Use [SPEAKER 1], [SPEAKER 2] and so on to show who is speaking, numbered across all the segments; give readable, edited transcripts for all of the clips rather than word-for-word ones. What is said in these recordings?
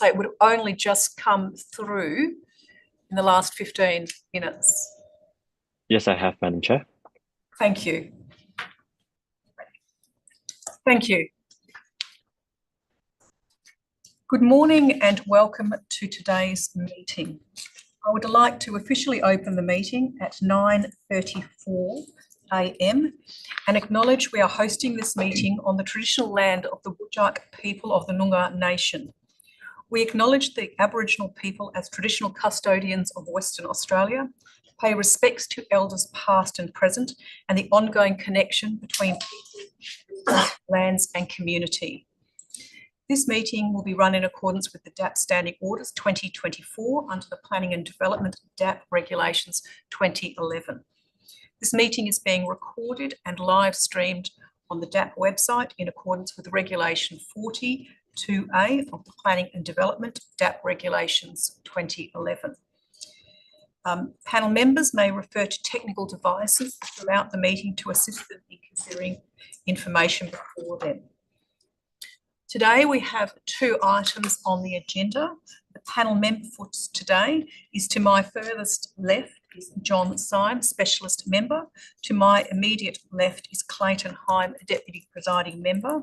[SPEAKER 1] it would only just come through in the last 15 minutes.
[SPEAKER 2] Yes, I have, Madam Chair.
[SPEAKER 1] Thank you. Thank you. Good morning and welcome to today's meeting. I would like to officially open the meeting at 9:34 a.m. and acknowledge we are hosting this meeting on the traditional land of the Whadjuk people of the Noongar Nation. We acknowledge the Aboriginal people as traditional custodians of Western Australia, pay respects to elders past and present, and the ongoing connection between people, lands and community. This meeting will be run in accordance with the DAP Standing Orders 2024 under the Planning and Development DAP Regulations 2011. This meeting is being recorded and live streamed on the DAP website in accordance with Regulation 42A of the Planning and Development DAP Regulations 2011. Panel members may refer to technical devices throughout the meeting to assist them in considering information before them. Today we have two items on the agenda. The panel member for today is to my furthest left is John Syme, Specialist Member. To my immediate left is Clayton Heim, Deputy Presiding Member.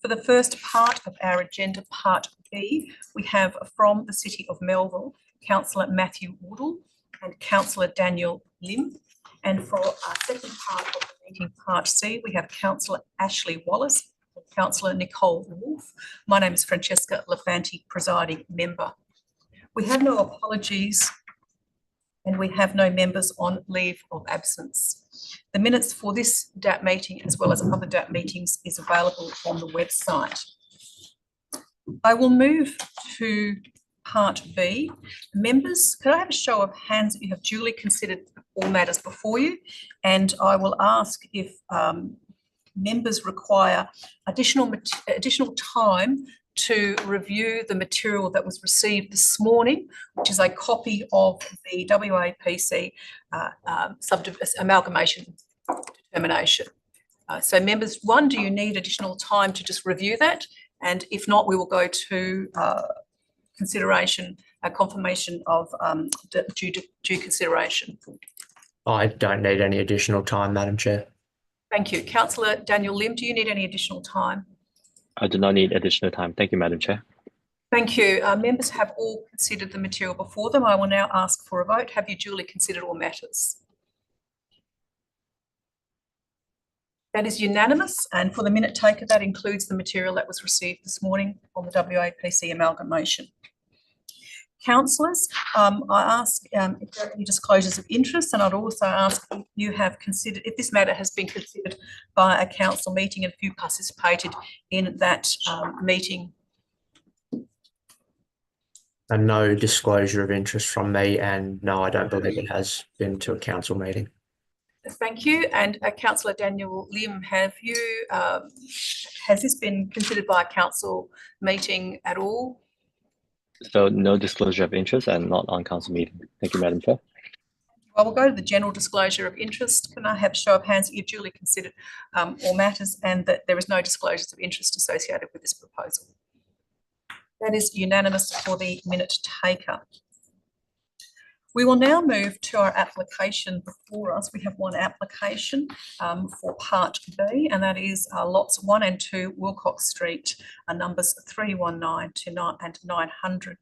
[SPEAKER 1] For the first part of our agenda, Part B, we have from the City of Melville, Councillor Matthew Woodall and Councillor Daniel Lim. And for our second part of the meeting, Part C, we have Councillor Ashley Wallace and Councillor Nicole Wolfe. My name is Francesca Lafanti, Presiding Member. We have no apologies and we have no members on leave of absence. The minutes for this DAP meeting, as well as other DAP meetings, is available on the website. I will move to Part B. Members, could I have a show of hands that you have duly considered all matters before you? And I will ask if members require additional time to review the material that was received this morning, which is a copy of the WAPC amalgamation determination. So members, one, do you need additional time to just review that? And if not, we will go to consideration, confirmation of due consideration.
[SPEAKER 3] I don't need any additional time, Madam Chair.
[SPEAKER 1] Thank you. Councillor Daniel Lim, do you need any additional time?
[SPEAKER 2] I do not need additional time. Thank you, Madam Chair.
[SPEAKER 1] Thank you. Members have all considered the material before them. I will now ask for a vote. Have you duly considered all matters? That is unanimous, and for the minute taker, that includes the material that was received this morning on the WAPC amalgamation. Councillors, I ask if there are any disclosures of interest, and I'd also ask if you have considered, if this matter has been considered by a council meeting and if you participated in that meeting.
[SPEAKER 3] And no disclosure of interest from me, and no, I don't believe it has been to a council meeting.
[SPEAKER 1] Thank you. And Councillor Daniel Lim, have you, has this been considered by a council meeting at all?
[SPEAKER 2] So no disclosure of interest and not on council meeting. Thank you, Madam Chair.
[SPEAKER 1] I will go to the general disclosure of interest. Can I have a show of hands that you've duly considered all matters and that there is no disclosures of interest associated with this proposal? That is unanimous for the minute taker. We will now move to our application before us. We have one application for Part B, and that is lots 1 and 2 Wilcox Street, numbers 319 to 900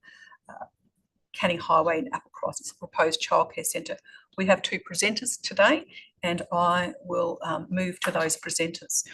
[SPEAKER 1] Canning Highway in Applecross. It's a proposed childcare centre. We have two presenters today, and I will move to those presenters.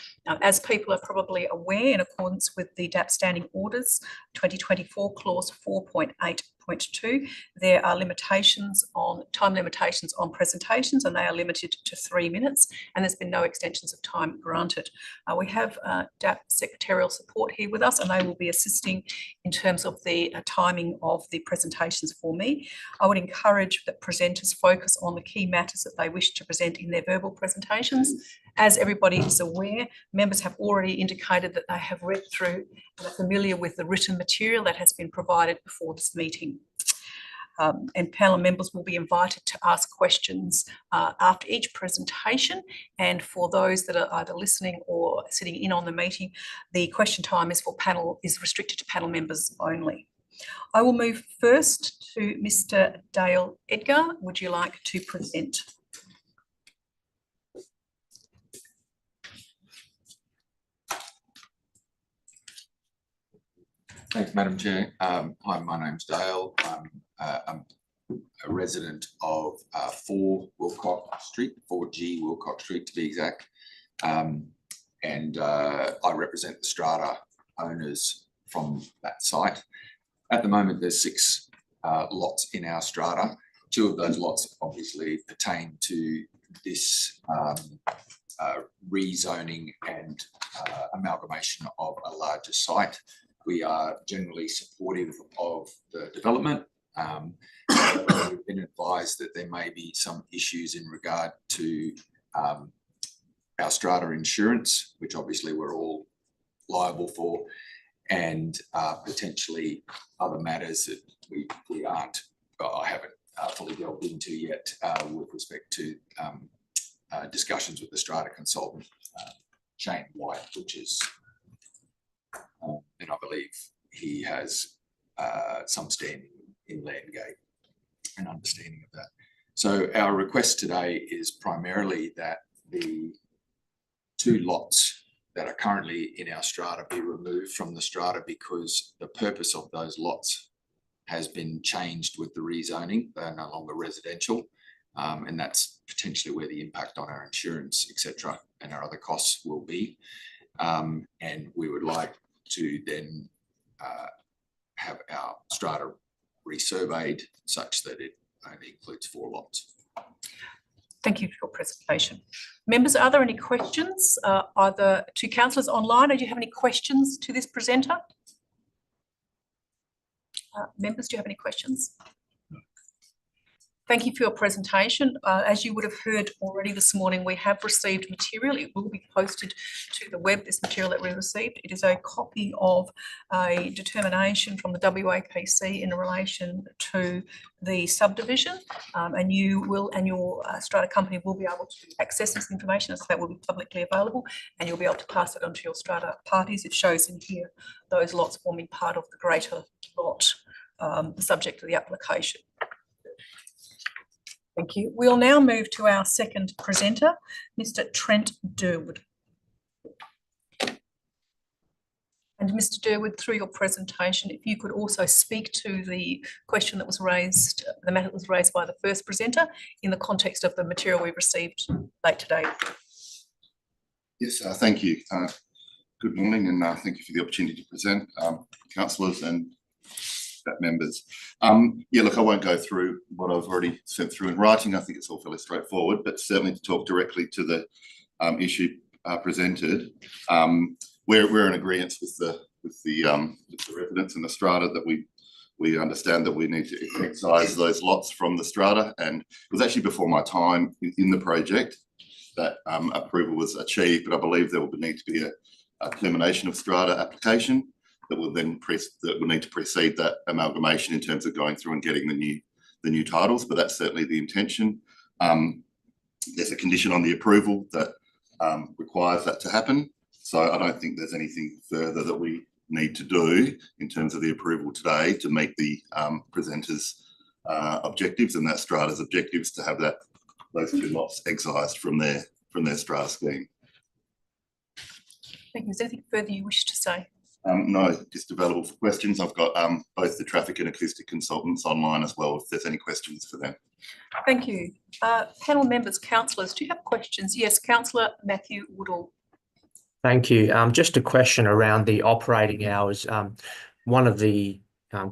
[SPEAKER 1] As people are probably aware, in accordance with the DAP Standing Orders 2024 Clause 4.8.2, there are limitations on time limitations on presentations, and they are limited to 3 minutes, and there's been no extensions of time granted. We have DAP secretarial support here with us, and they will be assisting in terms of the timing of the presentations for me. I would encourage that presenters focus on the key matters that they wish to present in their verbal presentations. As everybody is aware, members have already indicated that they have read through and are familiar with the written material that has been provided before this meeting. And panel members will be invited to ask questions after each presentation. And for those that are either listening or sitting in on the meeting, the question time is restricted to panel members only. I will move first to Mr. Dale Edgar. Would you like to present?
[SPEAKER 4] Thanks, Madam Chair. Hi, my name's Dale. I'm a resident of 4G Wilcox Street to be exact. And I represent the strata owners from that site. At the moment, there's 6 lots in our strata. 2 of those lots obviously pertain to this rezoning and amalgamation of a larger site. We are generally supportive of the development. We've been advised that there may be some issues in regard to our strata insurance, which obviously we're all liable for, and potentially other matters that we aren't, I haven't fully delved into yet with respect to discussions with the strata consultant, Shane White, which is, and I believe he has some standing in Landgate and understanding of that. So our request today is primarily that the 2 lots that are currently in our strata be removed from the strata because the purpose of those lots has been changed with the rezoning. They're no longer residential, and that's potentially where the impact on our insurance, etc., and our other costs will be. And we would like to then have our strata resurveyed such that it only includes 4 lots.
[SPEAKER 1] Thank you for your presentation. Members, are there any questions either to councillors online, or do you have any questions to this presenter? Members, do you have any questions? Thank you for your presentation. As you would have heard already this morning, we have received material. It will be posted to the web, this material that we received. It is a copy of a determination from the WAPC in relation to the subdivision, and you will, and your strata company will be able to access this information, so that will be publicly available, and you'll be able to pass it on to your strata parties. It shows in here those lots forming part of the greater lot, the subject of the application. Thank you. We'll now move to our second presenter, Mr. Trent Durwood. And Mr. Durwood, through your presentation, if you could also speak to the question that was raised, the matter that was raised by the first presenter in the context of the material we received late today.
[SPEAKER 5] Yes, thank you. Good morning, and thank you for the opportunity to present, councillors and members. Yeah, look, I won't go through what I've already sent through in writing. I think it's all fairly straightforward, but certainly to talk directly to the issue presented, we're in agreement with the residents in the strata that we understand that we need to excise those lots from the strata, and it was actually before my time in the project that approval was achieved, but I believe there will need to be a termination of strata application that will then need to precede that amalgamation in terms of going through and getting the new titles. But that's certainly the intention. There's a condition on the approval that requires that to happen. So I don't think there's anything further that we need to do in terms of the approval today to meet the presenters' objectives and that strata's objectives to have those 2 lots excised from their strata scheme.
[SPEAKER 1] Thank you. Is there anything further you wish to say?
[SPEAKER 5] No, just available for questions. I've got both the traffic and acoustic consultants online as well, if there's any questions for them.
[SPEAKER 1] Thank you. Panel members, councillors, do you have questions? Yes, Councillor Matthew Woodall.
[SPEAKER 3] Thank you. Just a question around the operating hours. One of the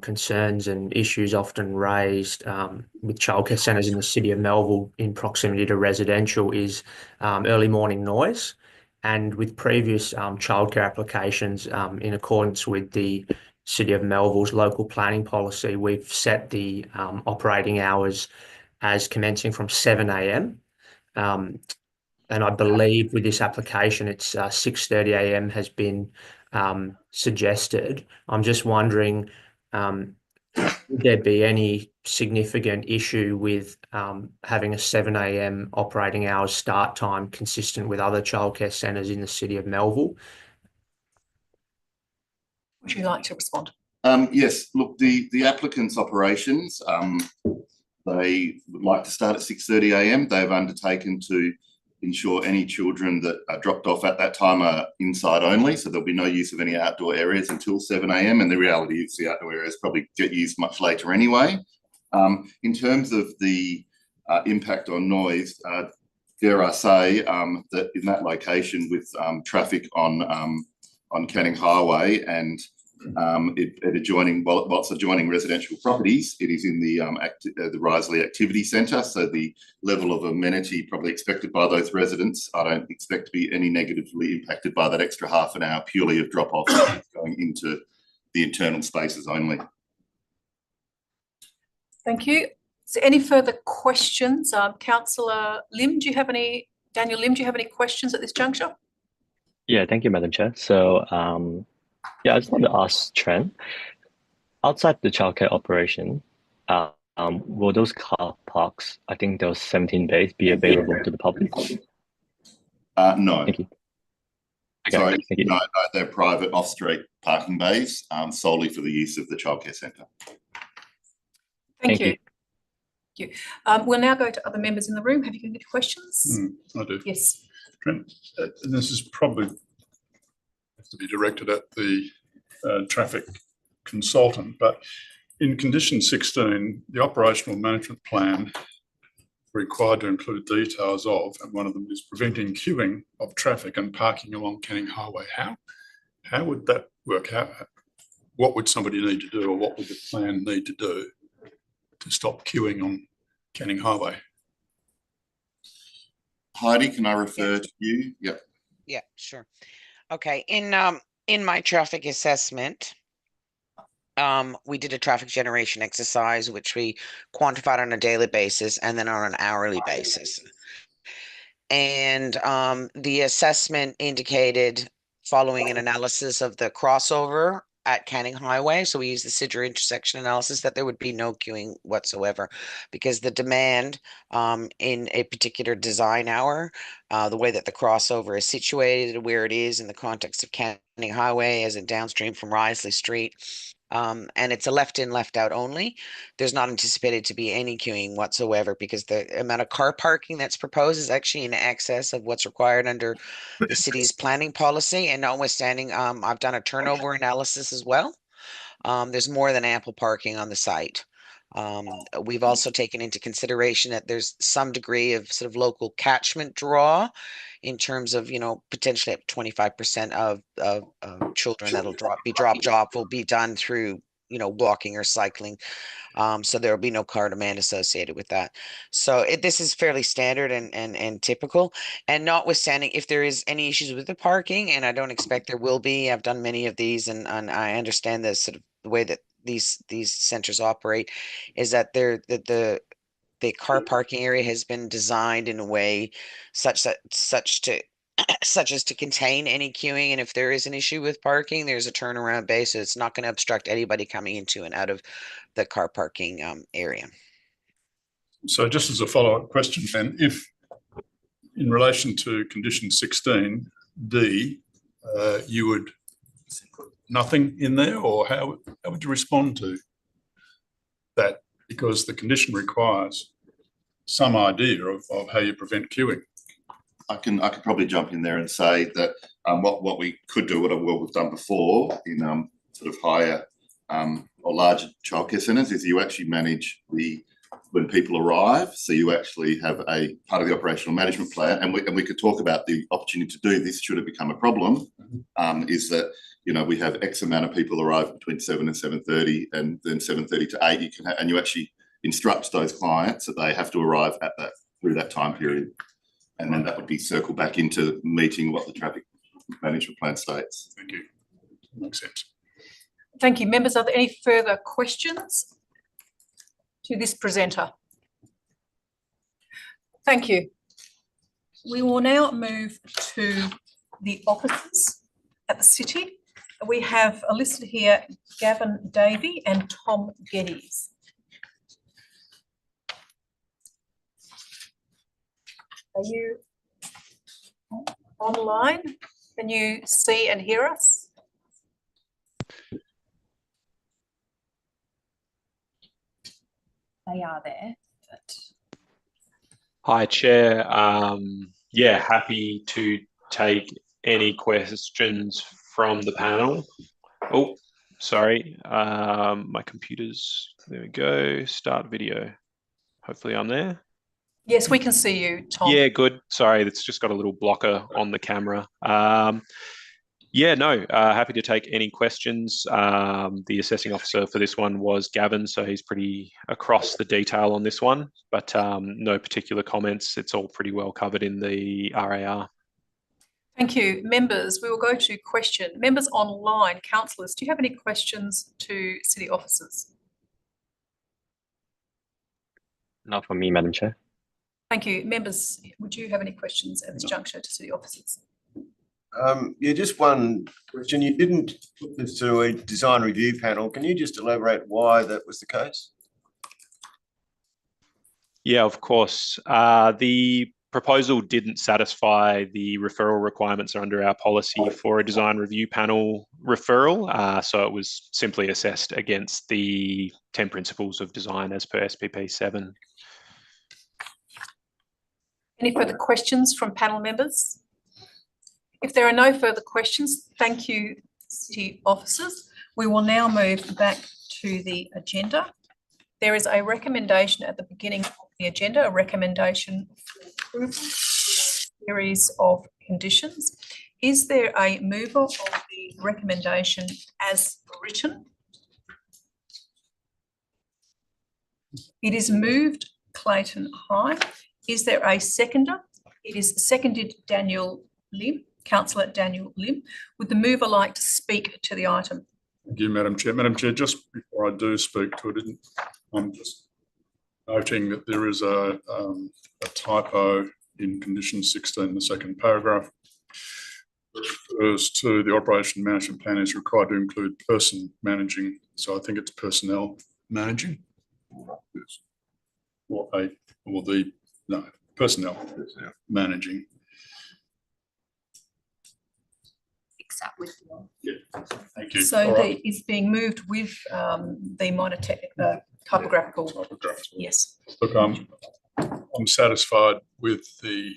[SPEAKER 3] concerns and issues often raised with childcare centres in the city of Melville in proximity to residential is early morning noise. And with previous childcare applications, in accordance with the City of Melville's local planning policy, we've set the operating hours as commencing from 7 a.m. And I believe with this application, it's 6:30 a.m. has been suggested. I'm just wondering, would there be any significant issue with having a 7 a.m. operating hours start time consistent with other childcare centres in the city of Melville?
[SPEAKER 1] Would you like to respond?
[SPEAKER 5] Yes, look, the applicant's operations, they would like to start at 6:30 a.m. They've undertaken to ensure any children that are dropped off at that time are inside only, so there'll be no use of any outdoor areas until 7 a.m. And the reality is the outdoor areas probably get used much later anyway. In terms of the impact on noise, dare I say that in that location with traffic on Canning Highway and it adjoining, well, it's adjoining residential properties. It is in the Risley Activity Centre, so the level of amenity probably expected by those residents, I don't expect to be any negatively impacted by that extra half an hour purely of drop-off going into the internal spaces only.
[SPEAKER 1] Thank you. Is there any further questions? Councillor Lim, Daniel Lim, do you have any questions at this juncture?
[SPEAKER 2] Yeah, thank you, Madam Chair. So, yeah, I just want to ask Trent, outside the childcare operation, will those car parks, I think those 17 bays, be available to the public?
[SPEAKER 5] No.
[SPEAKER 2] Thank you. Okay,
[SPEAKER 5] Sorry,
[SPEAKER 2] thank you.
[SPEAKER 5] no, they're private off-street parking bays solely for the use of the childcare centre.
[SPEAKER 1] Thank you. Thank you. We'll now go to other members in the room. Have you got any questions?
[SPEAKER 6] I do.
[SPEAKER 1] Yes.
[SPEAKER 6] Trent, and this is probably have to be directed at the traffic consultant, but in condition 16, the operational management plan required to include details of, and one of them is preventing queuing of traffic and parking along Canning Highway. How would that work? What would somebody need to do, or what would the plan need to do to stop queuing on Canning Highway?
[SPEAKER 5] Heidi, can I refer to you? Yep.
[SPEAKER 7] Yeah, sure. Okay, in my traffic assessment, we did a traffic generation exercise, which we quantified on a daily basis and then on an hourly basis. And the assessment indicated, following an analysis of the crossover at Canning Highway, so we used the Sidra intersection analysis, that there would be no queuing whatsoever, because the demand in a particular design hour, the way that the crossover is situated, where it is in the context of Canning Highway as a downstream from Risley Street, and it's a left in, left out only. There's not anticipated to be any queuing whatsoever, because the amount of car parking that's proposed is actually in excess of what's required under the city's planning policy. And notwithstanding, I've done a turnover analysis as well. There's more than ample parking on the site. We've also taken into consideration that there's some degree of sort of local catchment draw in terms of, potentially up 25% of children that'll be dropped off will be done through, walking or cycling. So there will be no car demand associated with that. So this is fairly standard and typical. And notwithstanding, if there is any issues with the parking, and I don't expect there will be, I've done many of these, and I understand the sort of the way that these centers operate, is that the car parking area has been designed in a way such as to contain any queuing, and if there is an issue with parking, there's a turnaround bay, so it's not going to obstruct anybody coming into and out of the car parking area.
[SPEAKER 6] So just as a follow-up question then, if in relation to condition 16D, you would put nothing in there, or how would you respond to that? Because the condition requires some idea of how you prevent queuing.
[SPEAKER 5] I could probably jump in there and say that what we could do, what we've done before in sort of higher or larger childcare centres, is you actually manage when people arrive. So you actually have a part of the operational management plan, and we could talk about the opportunity to do this should it become a problem. Is that we have X amount of people arrive between 7 and 7:30, and then 7:30 to 8. And you actually instruct those clients that they have to arrive at through that time period, and then that would be circled back into meeting what the traffic management plan states.
[SPEAKER 6] Thank you. Makes sense.
[SPEAKER 1] Thank you. Members, are there any further questions to this presenter? Thank you. We will now move to the officers at the City. We have listed here Gavin Davey and Tom Geddes. Are you online? Can you see and hear us? they are there. But
[SPEAKER 8] Hi, Chair. Yeah, happy to take any questions from the panel. Oh, sorry. My computer's, there we go. Start video. Hopefully I'm there.
[SPEAKER 1] yes, we can see you, Tom.
[SPEAKER 8] Yeah, good. Sorry, it's just got a little blocker on the camera. Yeah, no, happy to take any questions. The assessing officer for this one was Gavin, so he's pretty across the detail on this one, but no particular comments. It's all pretty well covered in the RAR.
[SPEAKER 1] Thank you. Members, we will go to question. Members online, councillors, do you have any questions to city officers?
[SPEAKER 2] Not from me, Madam Chair.
[SPEAKER 1] Thank you. Members, would you have any questions at this juncture to city officers?
[SPEAKER 9] Yeah, just one question. You didn't put this to a design review panel. Can you just elaborate why that was the case?
[SPEAKER 8] Yeah, of course. The proposal didn't satisfy the referral requirements under our policy for a design review panel referral. So it was simply assessed against the 10 principles of design as per SPP 7.
[SPEAKER 1] Any further questions from panel members? If there are no further questions, thank you, city officers. We will now move back to the agenda. There is a recommendation at the beginning of the agenda, a recommendation for approval of a series of conditions. Is there a mover of the recommendation as written? It is moved, Clayton High. Is there a seconder? It is seconded, Daniel Lim. Councillor Daniel Lim. Would the mover like to speak to the item?
[SPEAKER 6] Thank you, Madam Chair. Madam Chair, just before I do speak to it, I'm just noting that there is a typo in condition 16, the second paragraph. It refers to the operation management plan is required to include person managing. So I think it's personnel managing. Personnel managing.
[SPEAKER 1] That with
[SPEAKER 6] yeah, thank you.
[SPEAKER 1] So it's being moved with the minor typographical. Yes. Look,
[SPEAKER 6] I'm satisfied with the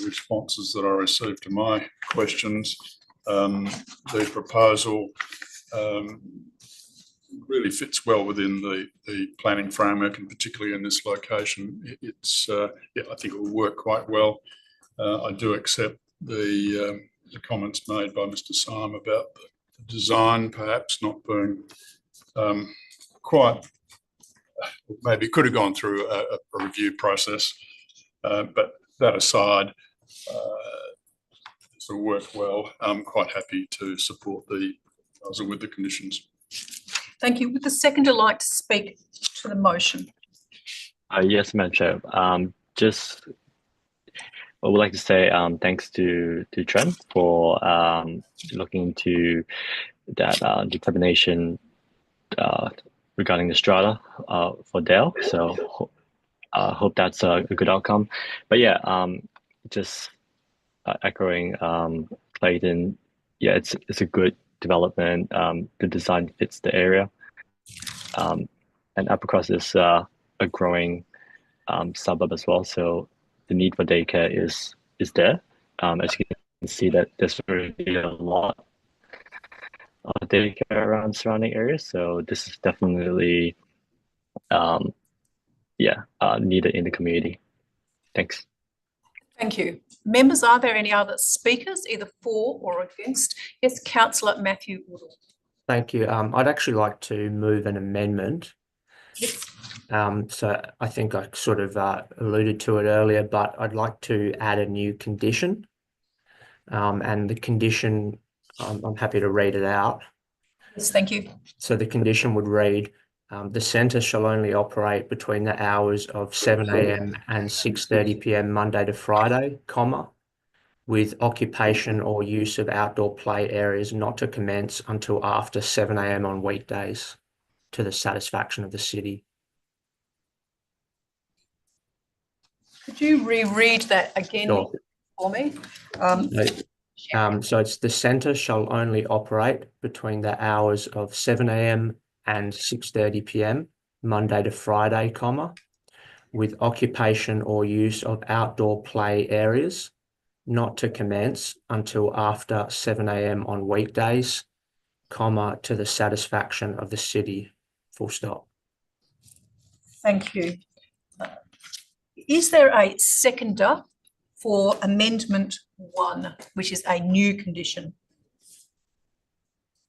[SPEAKER 6] responses that I received to my questions. The proposal really fits well within the planning framework, and particularly in this location, it's yeah, I think it will work quite well. I do accept the comments made by Mr. Syme about the design perhaps not being quite, maybe could have gone through a review process, but that aside, this will work well. I'm quite happy to support the proposal with the conditions.
[SPEAKER 1] Thank you. Would the seconder like to speak to the motion?
[SPEAKER 2] Yes, Madam Chair. I would like to say thanks to Trent for looking into that determination regarding the strata for Dale. So hope that's a good outcome. But yeah, just echoing Clayton. Yeah, it's a good development. The design fits the area, and Uppercross is a growing suburb as well. So the need for daycare is there. As you can see, that there's already a lot of daycare around surrounding areas. So this is definitely, needed in the community. Thanks.
[SPEAKER 1] Thank you. Members, are there any other speakers, either for or against? Yes, Councillor Matthew Woodall.
[SPEAKER 3] Thank you. I'd actually like to move an amendment.
[SPEAKER 1] Yes.
[SPEAKER 3] So I think I sort of alluded to it earlier, but I'd like to add a new condition. And the condition, I'm happy to read it out.
[SPEAKER 1] Yes, thank you.
[SPEAKER 3] So the condition would read, the centre shall only operate between the hours of 7 a.m. and 6:30 p.m. Monday to Friday, with occupation or use of outdoor play areas not to commence until after 7 a.m. on weekdays, to the satisfaction of the city.
[SPEAKER 1] Could you reread that again for me?
[SPEAKER 3] So it's the centre shall only operate between the hours of 7 a.m. and 6:30 p.m. Monday to Friday, comma, with occupation or use of outdoor play areas not to commence until after 7 a.m. on weekdays, comma, to the satisfaction of the city, full stop.
[SPEAKER 1] Thank you. Is there a seconder for Amendment 1, which is a new condition?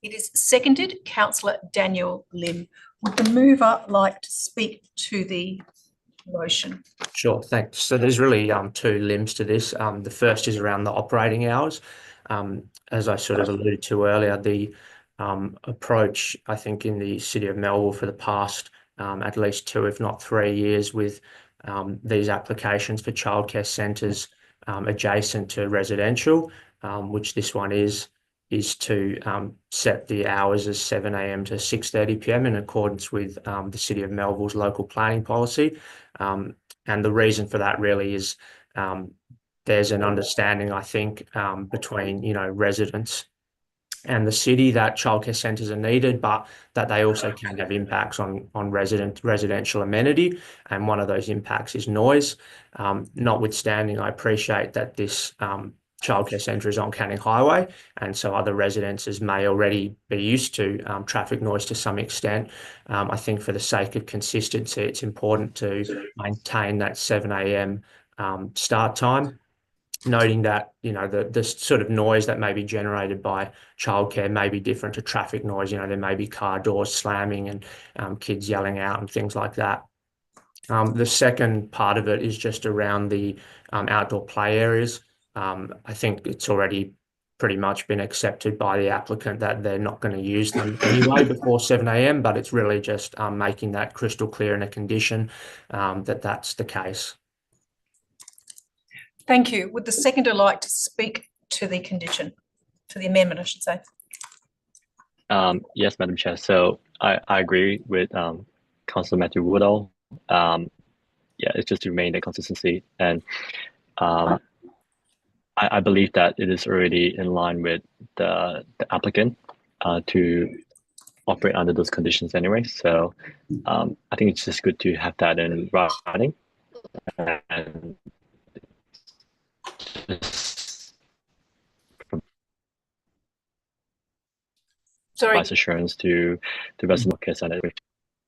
[SPEAKER 1] It is seconded, Councillor Daniel Lim. Would the mover like to speak to the motion?
[SPEAKER 3] Sure, thanks. So there's really two limbs to this. The first is around the operating hours. As I sort of alluded to earlier, the approach, I think, in the City of Melville for the past at least 2, if not 3 years with these applications for childcare centres adjacent to residential, which this one is to set the hours as 7 a.m. to 6:30 p.m. in accordance with the City of Melville's local planning policy. And the reason for that really is there's an understanding, I think, between, residents and the city that childcare centres are needed, but that they also can have impacts on residential amenity. And one of those impacts is noise. Notwithstanding, I appreciate that this childcare centre is on Canning Highway, and so other residences may already be used to traffic noise to some extent. I think for the sake of consistency, it's important to maintain that 7 a.m. Start time, noting that, the sort of noise that may be generated by childcare may be different to traffic noise. There may be car doors slamming and kids yelling out and things like that. The second part of it is just around the outdoor play areas. I think it's already pretty much been accepted by the applicant that they're not going to use them anyway before 7 a.m, but it's really just making that crystal clear in a condition that that's the case.
[SPEAKER 1] Thank you. Would the seconder like to speak to the condition, to the amendment, I should say?
[SPEAKER 2] Yes, Madam Chair. So I agree with Councillor Matthew Woodall. It's just to remain the consistency, and I believe that it is already in line with the applicant to operate under those conditions anyway. So I think it's just good to have that in writing. And
[SPEAKER 1] Sorry,
[SPEAKER 2] assurance to the resident care centre.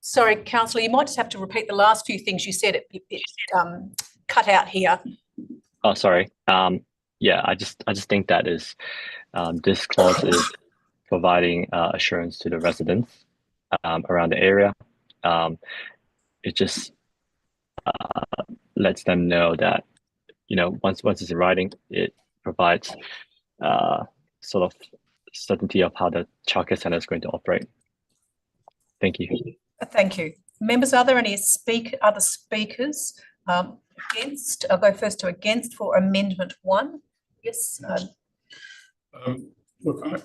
[SPEAKER 1] Sorry, Councillor, you might just have to repeat the last few things you said. It cut out here.
[SPEAKER 2] Oh, sorry. I just think that is this clause is providing assurance to the residents around the area. It just lets them know that, once it's in writing, it provides sort of certainty of how the childcare centre is going to operate. Thank you.
[SPEAKER 1] Thank you. Members, are there any other speakers against? I'll go first to against for Amendment 1. Yes.
[SPEAKER 6] Look,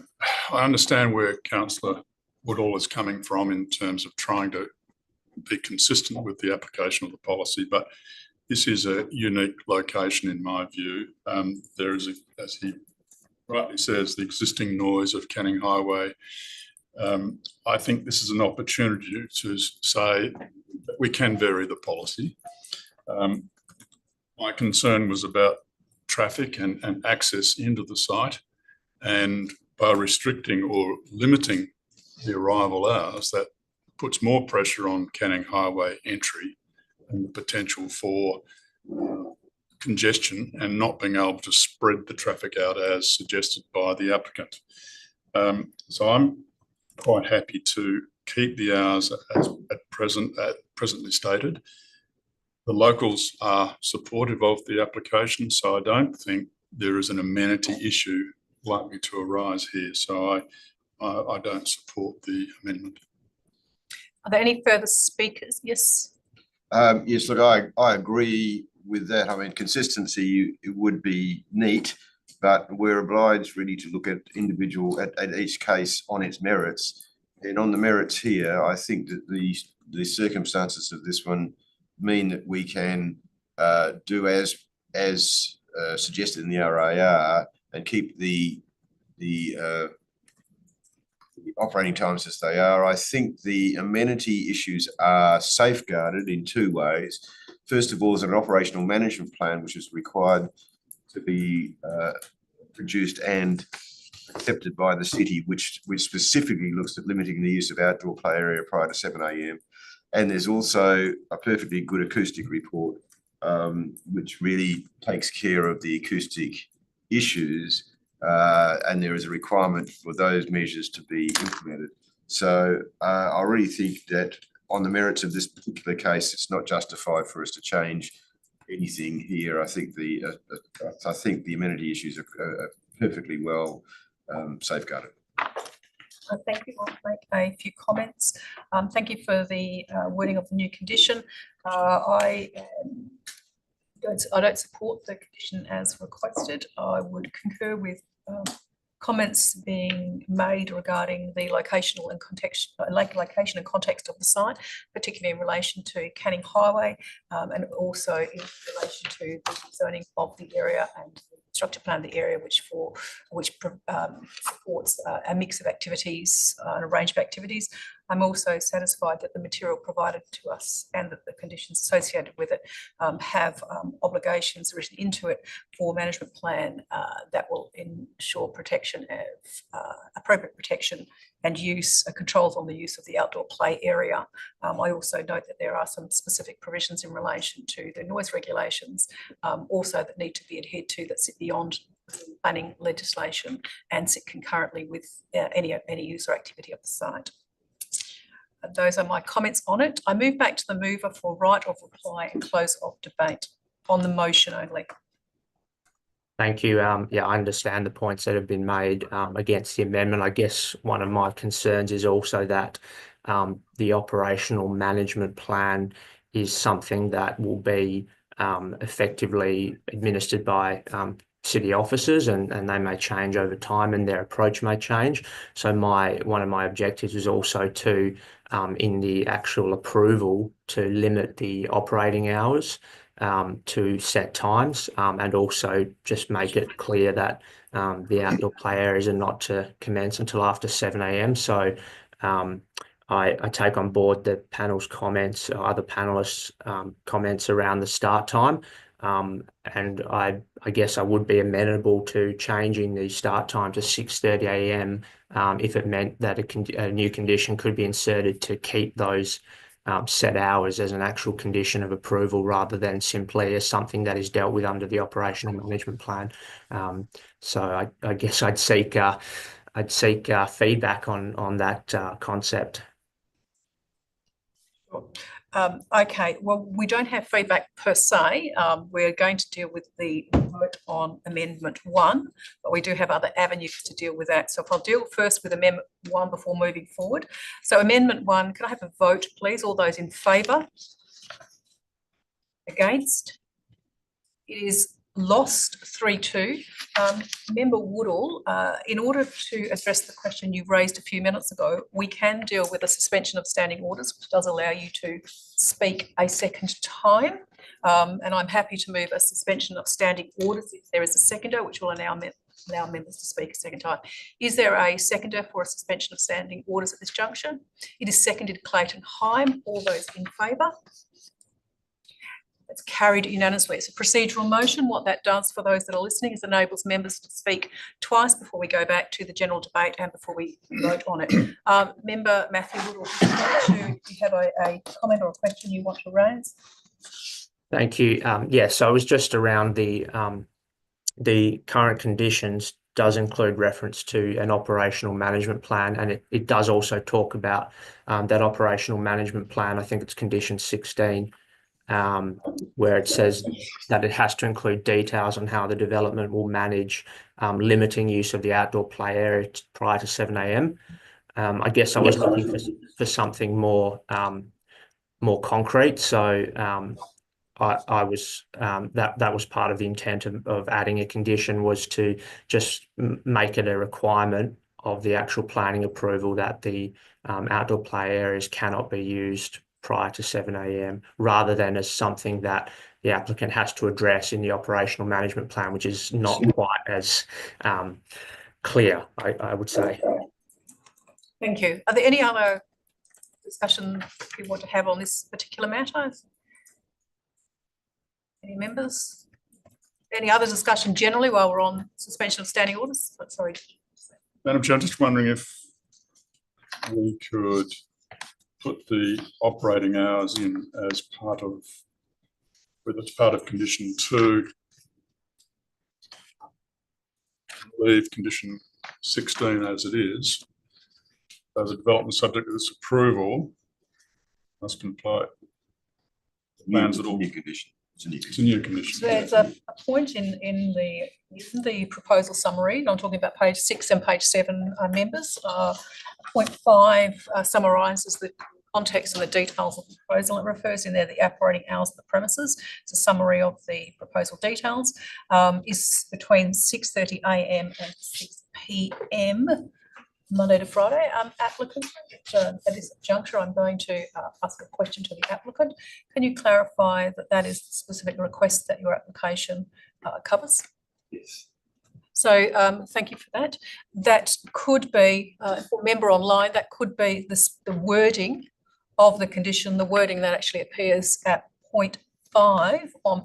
[SPEAKER 6] I understand where Councillor Woodall is coming from in terms of trying to be consistent with the application of the policy, but this is a unique location in my view. There is, as he rightly says, the existing noise of Canning Highway. I think this is an opportunity to say that we can vary the policy. My concern was about traffic and access into the site, and by restricting or limiting the arrival hours, that puts more pressure on Canning Highway entry and the potential for congestion and not being able to spread the traffic out as suggested by the applicant. So I'm quite happy to keep the hours as presently stated. The locals are supportive of the application, so I don't think there is an amenity issue likely to arise here. So I don't support the amendment.
[SPEAKER 1] Are there any further speakers? Yes.
[SPEAKER 9] Yes, look, I agree with that. I mean, consistency, it would be neat, but we're obliged really to look at at each case on its merits. And on the merits here, I think that the circumstances of this one mean that we can do as suggested in the RAR and keep the the operating times as they are. I think the amenity issues are safeguarded in two ways. First of all, is an operational management plan, which is required to be produced and accepted by the city, which specifically looks at limiting the use of outdoor play area prior to 7 a.m. And there's also a perfectly good acoustic report, which really takes care of the acoustic issues. And there is a requirement for those measures to be implemented. So I really think that on the merits of this particular case, it's not justified for us to change anything here. I think the amenity issues are perfectly well safeguarded.
[SPEAKER 1] Thank you. I'll make a few comments. Thank you for the wording of the new condition. I don't support the condition as requested. I would concur with comments being made regarding the locational and location and context of the site, particularly in relation to Canning Highway, and also in relation to the zoning of the area and the structure plan of the area, which supports a mix of activities and a range of activities. I'm also satisfied that the material provided to us and that the conditions associated with it have obligations written into it for management plan that will ensure protection of appropriate protection and use controls on the use of the outdoor play area. I also note that there are some specific provisions in relation to the noise regulations also that need to be adhered to that sit beyond planning legislation and sit concurrently with any use or activity of the site. Those are my comments on it. I move back to the mover for right of reply and close of debate on the motion only.
[SPEAKER 3] Thank you. Yeah, I understand the points that have been made against the amendment. I guess one of my concerns is also that the operational management plan is something that will be effectively administered by city officers, and they may change over time and their approach may change. So one of my objectives is also to, in the actual approval, to limit the operating hours to set times, and also just make it clear that the outdoor play areas are not to commence until after 7 a.m. So I take on board the panel's comments, other panelists' comments around the start time. And I guess I would be amenable to changing the start time to 6:30 a.m. If it meant that a new condition could be inserted to keep those set hours as an actual condition of approval rather than simply as something that is dealt with under the operational management plan. So I guess I'd seek feedback on that concept.
[SPEAKER 1] Okay, well, we don't have feedback per se. We're going to deal with the vote on Amendment 1, but we do have other avenues to deal with that. So if I'll deal first with Amendment 1 before moving forward. So Amendment 1, can I have a vote, please? All those in favour? Against? It is lost 3-2. Member Woodall, in order to address the question you raised a few minutes ago, we can deal with a suspension of standing orders, which does allow you to speak a second time. And I'm happy to move a suspension of standing orders if there is a seconder, which will allow members to speak a second time. Is there a seconder for a suspension of standing orders at this juncture? It is seconded Clayton Heim. All those in favour? It's carried unanimously. It's a procedural motion. What that does for those that are listening is enables members to speak twice before we go back to the general debate and before we vote on it. Member Matthew Woodall, do you have a comment or a question you want to raise?
[SPEAKER 3] Thank you. Yes, so it was just around the current conditions does include reference to an operational management plan, and it does also talk about that operational management plan. I think it's condition 16. Where it says that it has to include details on how the development will manage limiting use of the outdoor play area prior to 7 a.m. I guess I was looking for something more concrete. So I was that was part of the intent of adding a condition, was to just make it a requirement of the actual planning approval that the outdoor play areas cannot be used prior to 7 a.m. rather than as something that the applicant has to address in the operational management plan, which is not quite as clear, I would say.
[SPEAKER 1] Thank you. Are there any other discussion you want to have on this particular matter? Any members? Any other discussion generally while we're on suspension of standing orders? Sorry.
[SPEAKER 6] Madam Chair, I'm just wondering if we could put the operating hours in as part of, whether it's part of condition 2, leave condition 16 as it is. So the development subject to this approval must comply. Plans at all.
[SPEAKER 9] New condition. It's a new
[SPEAKER 6] It's a
[SPEAKER 9] condition.
[SPEAKER 6] new condition.
[SPEAKER 1] So there's a point in the proposal summary. I'm talking about page 6 and page 7, members. Point 5 summarises the context and the details of the proposal. It refers in there the operating hours of the premises. It's a summary of the proposal details. Is between 6:30 a.m. and 6 p.m. Monday to Friday. Applicant, at this juncture, I'm going to ask a question to the applicant. Can you clarify that that is the specific request that your application covers?
[SPEAKER 9] Yes.
[SPEAKER 1] So thank you for that. That could be, for a member online, that could be the wording of the condition, the wording that actually appears at point 5 on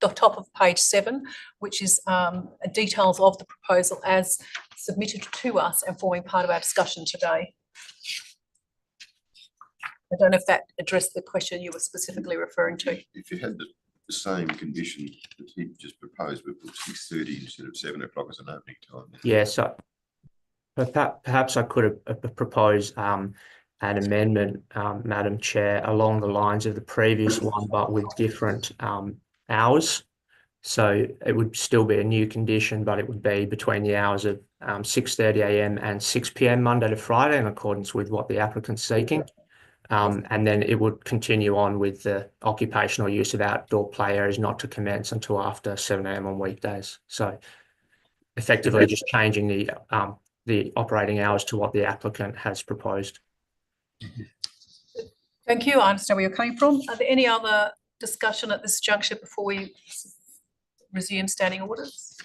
[SPEAKER 1] the top of page 7, which is details of the proposal as submitted to us and forming part of our discussion today. I don't know if that addressed the question you were specifically referring to.
[SPEAKER 9] If you had the same condition that he just proposed, we put 6:30 instead of 7 o'clock as an opening time.
[SPEAKER 3] Yeah, so perhaps I could have proposed an amendment, Madam Chair, along the lines of the previous one, but with different hours. So it would still be a new condition, but it would be between the hours of 6:30 a.m. and 6 p.m. Monday to Friday, in accordance with what the applicant's seeking. And then it would continue on with the occupational use of outdoor play areas not to commence until after 7 a.m. on weekdays. So effectively just changing the operating hours to what the applicant has proposed.
[SPEAKER 1] Thank you. I understand where you're coming from. Are there any other discussion at this juncture before we resume standing orders?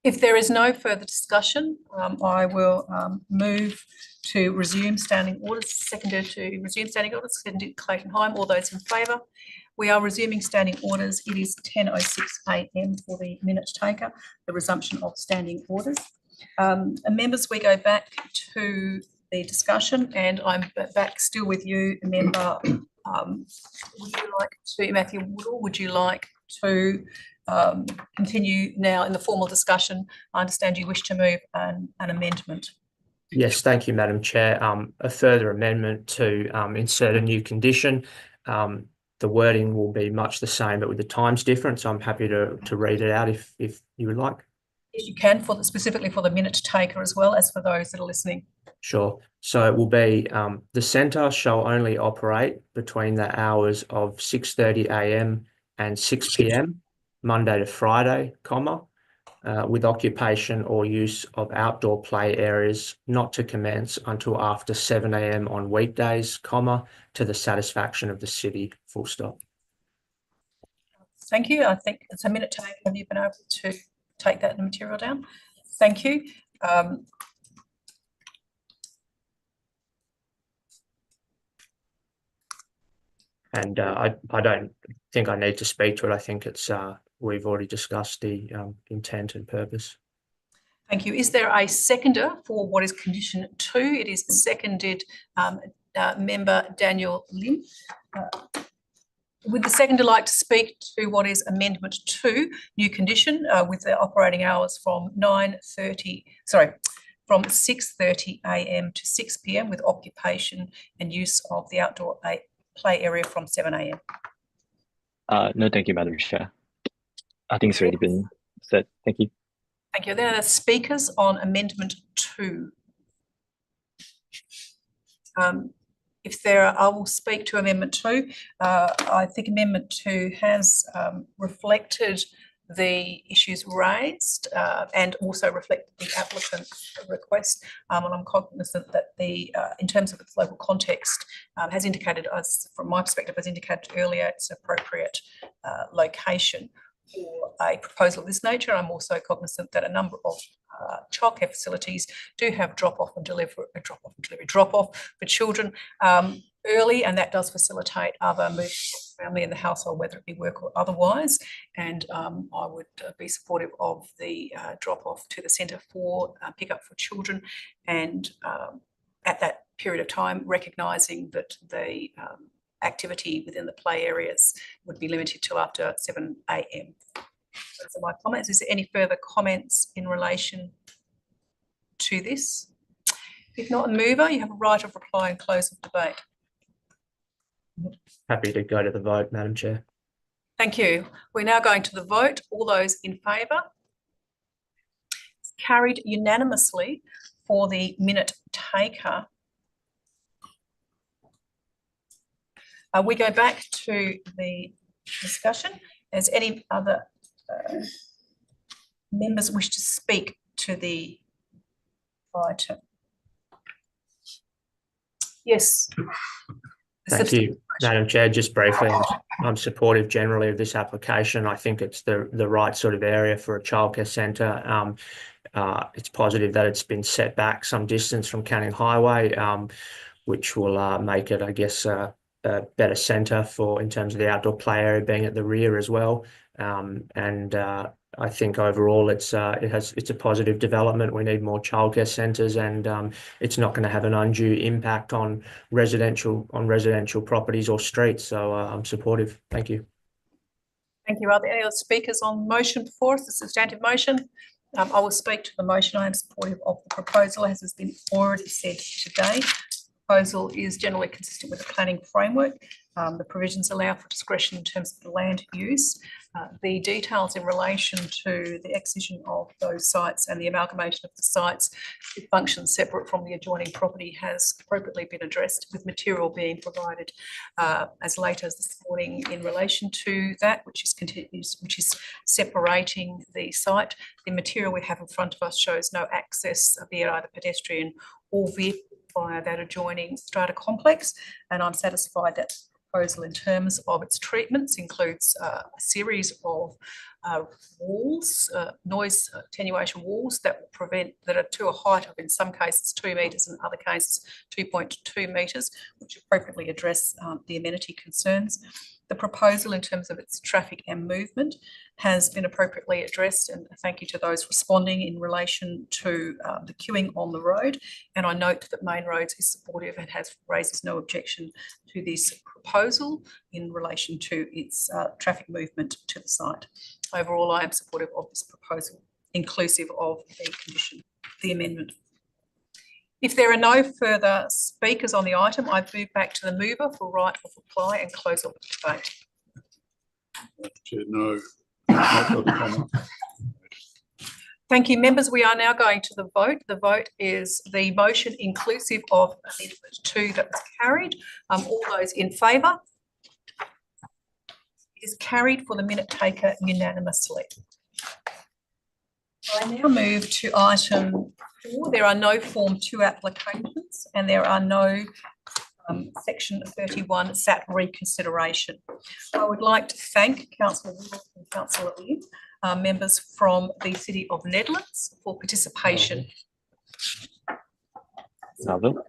[SPEAKER 1] If there is no further discussion, I will move to resume standing orders. Seconded to resume standing orders. Seconded Clayton Heim. All those in favour? We are resuming standing orders. It is 10:06 a.m. for the minute taker, the resumption of standing orders. Members, we go back to the discussion, and I'm back still with you, member. Would you like to, Matthew Woodall, would you like to continue now in the formal discussion? I understand you wish to move an amendment.
[SPEAKER 3] Yes, thank you, Madam Chair. A further amendment to insert a new condition. The wording will be much the same, but with the times difference. I'm happy to read it out if you would like.
[SPEAKER 1] Yes, you can, specifically for the minute taker as well as for those that are listening.
[SPEAKER 3] Sure. So it will be the centre shall only operate between the hours of 6:30 a.m. and 6 p.m. Monday to Friday, with occupation or use of outdoor play areas not to commence until after 7 a.m. on weekdays, to the satisfaction of the city, full stop.
[SPEAKER 1] Thank you. I think it's a minute taker. Have you been able to take that material down? Thank you.
[SPEAKER 3] And I don't think I need to speak to it. I think it's we've already discussed the intent and purpose.
[SPEAKER 1] Thank you. Is there a seconder for what is condition 2? It is seconded member Daniel Lim. Would the seconder like to speak to what is amendment 2, new condition, with the operating hours from 6:30 a.m. to 6 p.m. with occupation and use of the outdoor play area from 7 a.m.
[SPEAKER 2] No, thank you, Madam Chair. I think it's already been said. Thank you.
[SPEAKER 1] Thank you. There are speakers on amendment 2. If there are, I will speak to amendment 2. I think amendment 2 has reflected the issues raised and also reflected the applicant's request. And I'm cognizant that in terms of its local context, has indicated, as from my perspective, as indicated earlier, its appropriate location. for a proposal of this nature. I'm also cognizant that a number of childcare facilities do have drop-off for children early, and that does facilitate other movements of family in the household, whether it be work or otherwise. And I would be supportive of the drop-off to the centre for pick-up for children, and at that period of time, recognising that the activity within the play areas would be limited till after 7 a.m. Those are my comments. Is there any further comments in relation to this? If not, mover, you have a right of reply and close of debate.
[SPEAKER 3] Happy to go to the vote, Madam Chair.
[SPEAKER 1] Thank you. We're now going to the vote. All those in favour? It's carried unanimously for the minute taker. We go back to the discussion. As any other members wish to speak to the item? Yes.
[SPEAKER 3] Thank you, Madam Chair. Just briefly, I'm supportive generally of this application. I think it's the right sort of area for a childcare centre. It's positive that it's been set back some distance from Canning Highway, which will make it, I guess, a better centre in terms of the outdoor play area being at the rear as well. I think overall it's a positive development. We need more childcare centres, and it's not going to have an undue impact on residential properties or streets. So I'm supportive. Thank you.
[SPEAKER 1] Thank you. Are there any other speakers on motion before us, the substantive motion? I will speak to the motion. I am supportive of the proposal, as has been already said today. Proposal is generally consistent with the planning framework. The provisions allow for discretion in terms of the land use. The details in relation to the excision of those sites and the amalgamation of the sites to function separate from the adjoining property has appropriately been addressed, with material being provided as late as this morning in relation to that, which is separating the site. The material we have in front of us shows no access, be it either pedestrian or vehicle, via that adjoining strata complex, and I'm satisfied that the proposal in terms of its treatments includes a series of walls, noise attenuation walls that are to a height of, in some cases, 2 metres, in other cases 2.2 metres, which appropriately address the amenity concerns. The proposal in terms of its traffic and movement has been appropriately addressed, and thank you to those responding in relation to the queuing on the road. And I note that Main Roads is supportive and raises no objection to this proposal in relation to its traffic movement to the site. Overall, I am supportive of this proposal, inclusive of the condition, the amendment. If there are no further speakers on the item, I move back to the mover for right of reply and close off the debate.
[SPEAKER 6] Chair, no further comment.
[SPEAKER 1] Thank you, members. We are now going to the vote. The vote is the motion inclusive of amendment 2 that was carried. All those in favour? It is carried for the minute taker unanimously. I now move to item 4. There are no Form 2 applications, and there are no Section 31 SAT reconsideration. I would like to thank Councillor Woodall and Councillor Lim, members from the City of Nedlands, for participation.
[SPEAKER 2] Melville.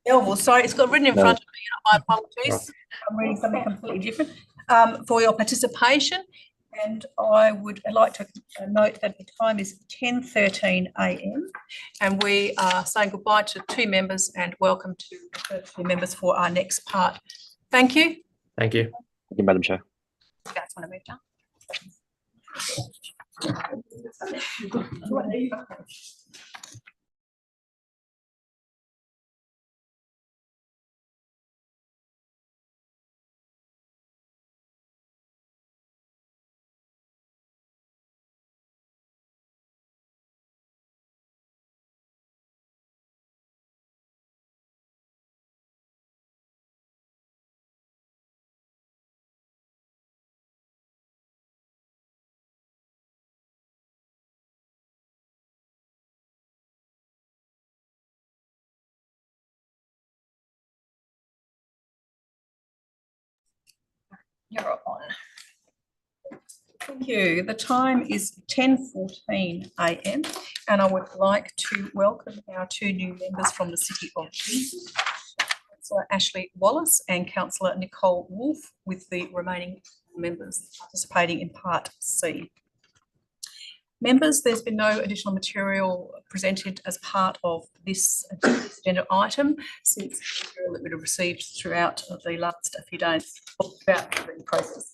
[SPEAKER 1] Melville, sorry, it's got written in front of me. My apologies. I'm reading something completely different. For your participation. And I would like to note that the time is 10:13 a.m. and we are saying goodbye to 2 members and welcome to the first 2 members for our next part. Thank you.
[SPEAKER 3] Thank you.
[SPEAKER 2] Thank you, Madam Chair.
[SPEAKER 1] That's when I moved down. You're on. Thank you. The time is 10:14 a.m. and I would like to welcome our two new members from the City of Vincent, Councillor Ashley Wallace and Councillor Nicole Wolfe, with the remaining members participating in Part C. Members, there's been no additional material presented as part of this agenda item since the material that we've received throughout the last few days about the process.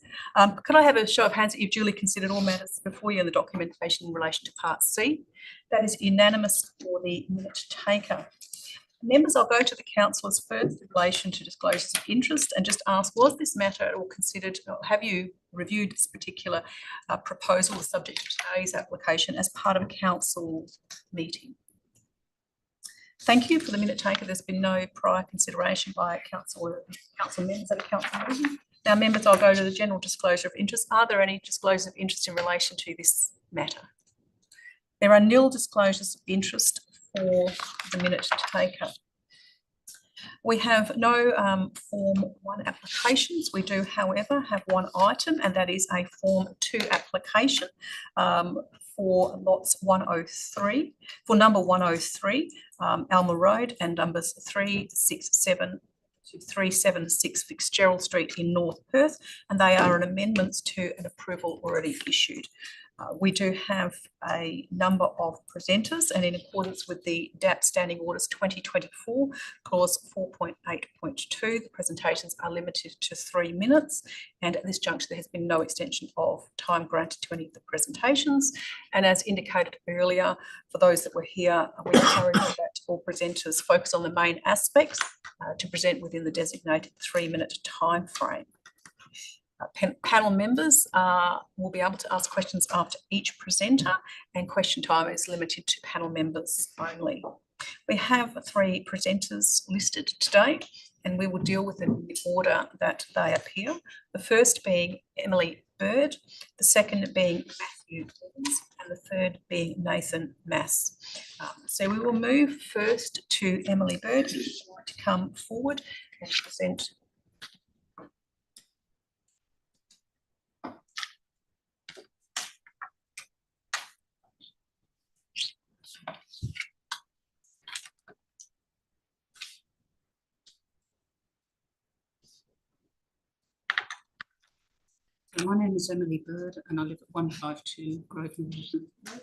[SPEAKER 1] Could I have a show of hands that you've duly considered all matters before you in the documentation in relation to Part C? That is unanimous for the minute taker. Members, I'll go to the councillors first in relation to disclosures of interest and just ask, was this matter at all considered, or have you reviewed this particular proposal, the subject of today's application, as part of a council meeting? Thank you. For the minute taker, there's been no prior consideration by council members at a council meeting. Now, members, I'll go to the general disclosure of interest. Are there any disclosures of interest in relation to this matter? There are nil disclosures of interest for the minute taker. We have no Form 1 applications. We do, however, have one item, and that is a Form 2 application for lots 103, for number 103, Alma Road, and numbers 367 to 376 Fitzgerald Street in North Perth, and they are an amendments to an approval already issued. We do have a number of presenters, and in accordance with the DAP Standing Orders 2024, clause 4.8.2, the presentations are limited to 3 minutes, and at this juncture there has been no extension of time granted to any of the presentations. And as indicated earlier, for those that were here, we encourage that all presenters focus on the main aspects to present within the designated 3-minute time frame. Panel members will be able to ask questions after each presenter, and question time is limited to panel members only. We have 3 presenters listed today, and we will deal with them in the order that they appear. The first being Emily Bird, the second being Matthew Evans, and the third being Nathan Mass. So we will move first to Emily Bird, if you'd like to come forward and present.
[SPEAKER 10] My name is Emily Bird and I live at 152 Grosvenor Road.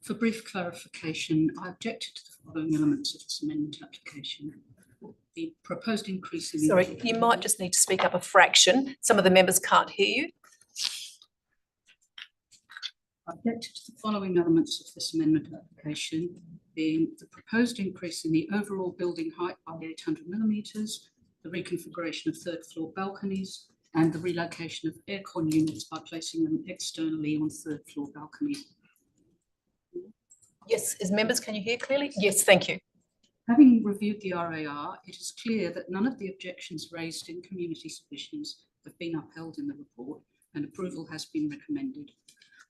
[SPEAKER 10] For brief clarification, I objected to the following elements of this amendment application. The proposed increase in...
[SPEAKER 1] Sorry, you might just need to speak up a fraction. Some of the members can't hear you.
[SPEAKER 10] I objected to the following elements of this amendment application, being the proposed increase in the overall building height by 800 millimetres, the reconfiguration of 3rd floor balconies, and the relocation of aircon units by placing them externally on 3rd floor balconies.
[SPEAKER 1] Yes, as members, can you hear clearly? Yes, thank you.
[SPEAKER 10] Having reviewed the RAR, it is clear that none of the objections raised in community submissions have been upheld in the report, and approval has been recommended.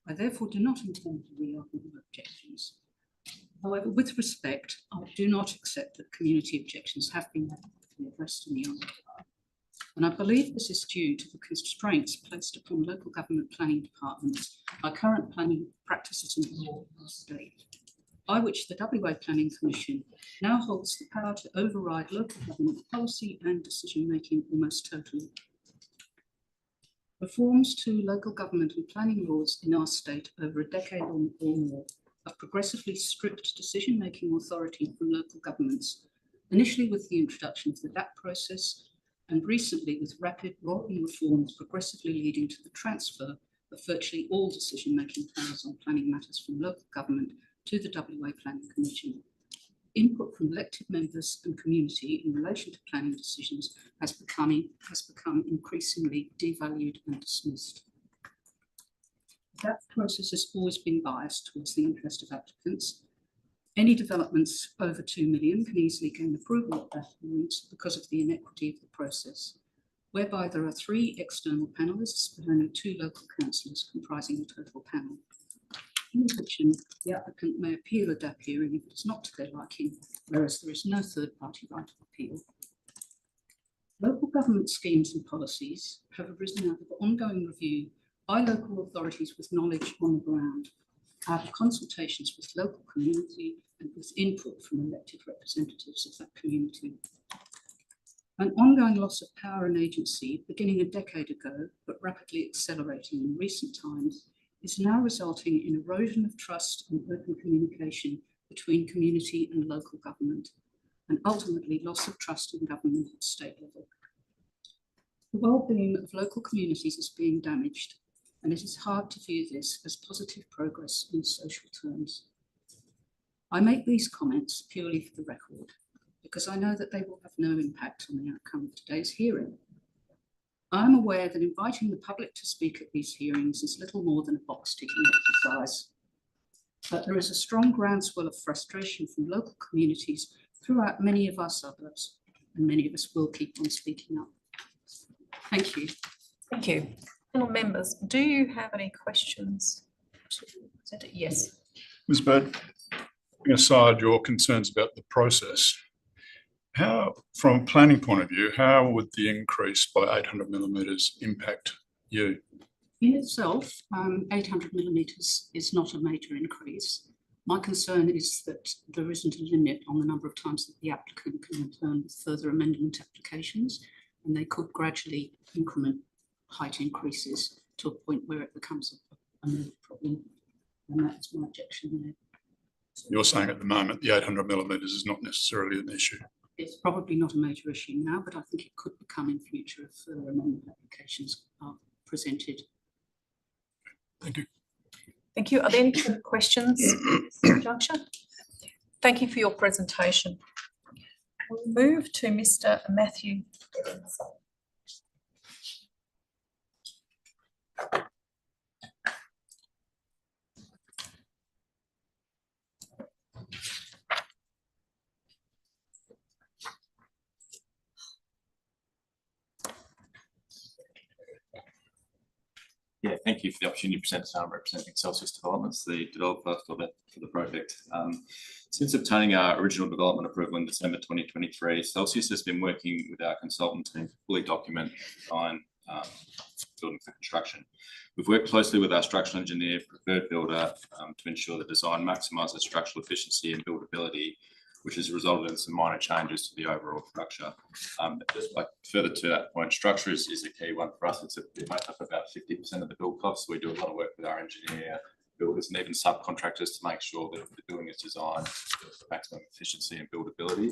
[SPEAKER 10] I therefore do not intend to reopen the objections. However, with respect, I do not accept that community objections have been addressed in the RAR. And I believe this is due to the constraints placed upon local government planning departments by current planning practices and law in our state, by which the WA Planning Commission now holds the power to override local government policy and decision-making almost totally. Reforms to local government and planning laws in our state over a decade or more have progressively stripped decision-making authority from local governments, initially with the introduction of the DAP process, and recently with rapid rolling reforms progressively leading to the transfer of virtually all decision-making powers on planning matters from local government to the WA Planning Commission. Input from elected members and community in relation to planning decisions has become increasingly devalued and dismissed. That process has always been biased towards the interest of applicants. Any developments over 2 million can easily gain approval at that point because of the inequity of the process, whereby there are 3 external panellists but only 2 local councillors comprising the total panel. In addition, the applicant may appeal a DAP hearing if it is not to their liking, whereas there is no third-party right of appeal. Local government schemes and policies have arisen out of ongoing review by local authorities with knowledge on the ground, out of consultations with local community and with input from elected representatives of that community. An ongoing loss of power and agency, beginning a decade ago, but rapidly accelerating in recent times, is now resulting in erosion of trust and open communication between community and local government, and ultimately loss of trust in government at state level. The well-being of local communities is being damaged, and it is hard to view this as positive progress in social terms. I make these comments purely for the record, because I know that they will have no impact on the outcome of today's hearing. I am aware that inviting the public to speak at these hearings is little more than a box-ticking exercise, but there is a strong groundswell of frustration from local communities throughout many of our suburbs, and many of us will keep on speaking up. Thank you.
[SPEAKER 1] Thank you. Panel members, do you have any questions? Yes.
[SPEAKER 6] Ms. Bird, putting aside your concerns about the process, how, from a planning point of view, how would the increase by 800 millimetres impact you?
[SPEAKER 10] In itself, 800 millimetres is not a major increase. My concern is that there isn't a limit on the number of times that the applicant can return with further amendment applications, and they could gradually increment height increases to a point where it becomes a major problem. And that's my objection there.
[SPEAKER 6] You're saying at the moment the 800 millimetres is not necessarily an issue?
[SPEAKER 10] It's probably not a major issue now, but I think it could become in future if further amendment applications are presented.
[SPEAKER 6] Thank you.
[SPEAKER 1] Thank you. Are there any further questions at this juncture? Thank you for your presentation. We'll move to Mr. Matthew Evans.
[SPEAKER 11] Yeah, thank you for the opportunity to present. Representing Celsius Developments, the developer for the project. Since obtaining our original development approval in December 2023, Celsius has been working with our consultant team to fully document design building for construction. We've worked closely with our structural engineer, preferred builder, to ensure the design maximises structural efficiency and buildability, which has resulted in some minor changes to the overall structure. Just like further to that point, structure is a key one for us. It makes up about 50% of the build costs. We do a lot of work with our engineer, builders, and even subcontractors to make sure that the building is designed for maximum efficiency and buildability.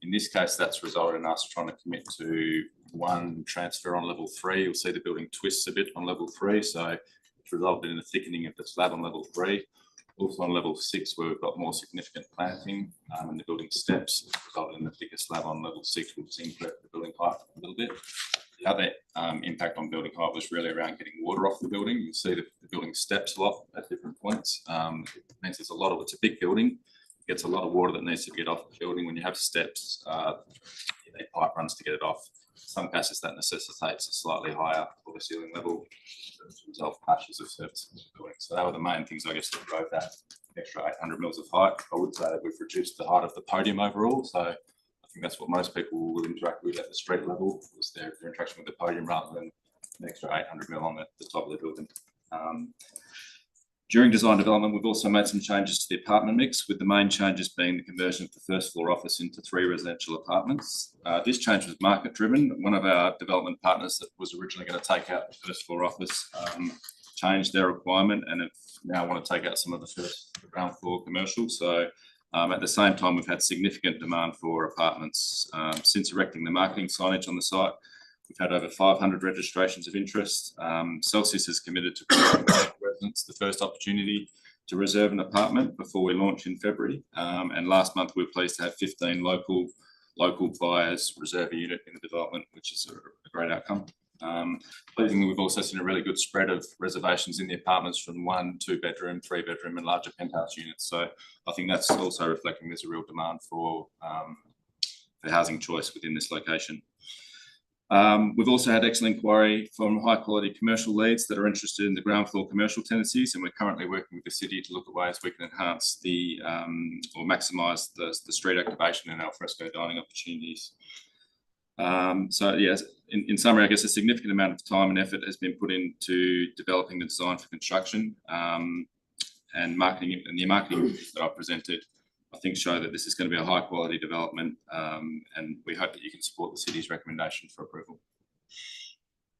[SPEAKER 11] In this case, that's resulted in us trying to commit to one transfer on level 3. You'll see the building twists a bit on level 3, so it's resulted in a thickening of the slab on level 3. Also on level 6, where we've got more significant planting and the building steps, it's resulted in a thicker slab on level 6, which has increased the building height a little bit. The other impact on building height was really around getting water off the building. You'll see the building steps a lot at different points. It means there's a lot of, it's a big building, it gets a lot of water that needs to get off the building. When you have steps, the pipe runs to get it off. In some cases that necessitates a slightly higher water ceiling level to resolve clashes of surfaces in the building. So that were the main things, I guess, that drove that extra 800 mils of height. I would say that we've reduced the height of the podium overall. So I think that's what most people will interact with at the street level, was their interaction with the podium rather than an extra 800 mil on the top of the building. During design development, we've also made some changes to the apartment mix, with the main changes being the conversion of the first floor office into 3 residential apartments. This change was market driven. One of our development partners that was originally going to take out the first floor office changed their requirement and have now want to take out some of the ground floor commercial. So at the same time, we've had significant demand for apartments. Since erecting the marketing signage on the site, we've had over 500 registrations of interest. Celsius has committed to providing residents the first opportunity to reserve an apartment before we launch in February. And last month, we were pleased to have 15 local buyers reserve a unit in the development, which is a great outcome. Pleasingly, we've also seen a really good spread of reservations in the apartments from 1, 2 bedroom, 3 bedroom and larger penthouse units. So I think that's also reflecting there's a real demand for housing choice within this location. We've also had excellent inquiry from high quality commercial leads that are interested in the ground floor commercial tenancies, and we're currently working with the city to look at ways we can enhance the or maximise the street activation and alfresco dining opportunities. So yes, in summary, I guess a significant amount of time and effort has been put into developing the design for construction, and marketing, and the marketing that I presented, I think, show that this is going to be a high quality development, and we hope that you can support the city's recommendation for approval.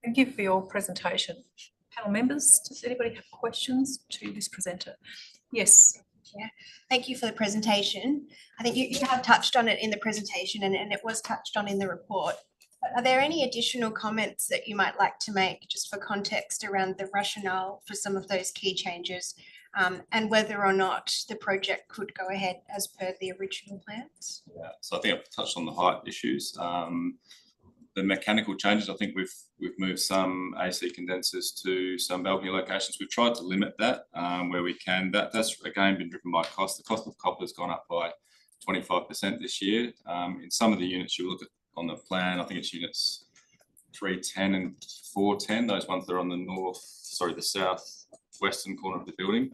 [SPEAKER 1] Thank you for your presentation. Panel members, does anybody have questions to this presenter? Yes.
[SPEAKER 12] Yeah, thank you for the presentation. I think you have touched on it in the presentation, and it was touched on in the report. But are there any additional comments that you might like to make, just for context, around the rationale for some of those key changes, and whether or not the project could go ahead as per the original plans?
[SPEAKER 11] Yeah, so I think I've touched on the height issues. The mechanical changes, I think we've moved some AC condensers to some balcony locations. We've tried to limit that where we can. That's again been driven by cost. The cost of copper has gone up by 25% this year. In some of the units you look at on the plan, I think it's units 310 and 410, those ones that are on the southwestern corner of the building.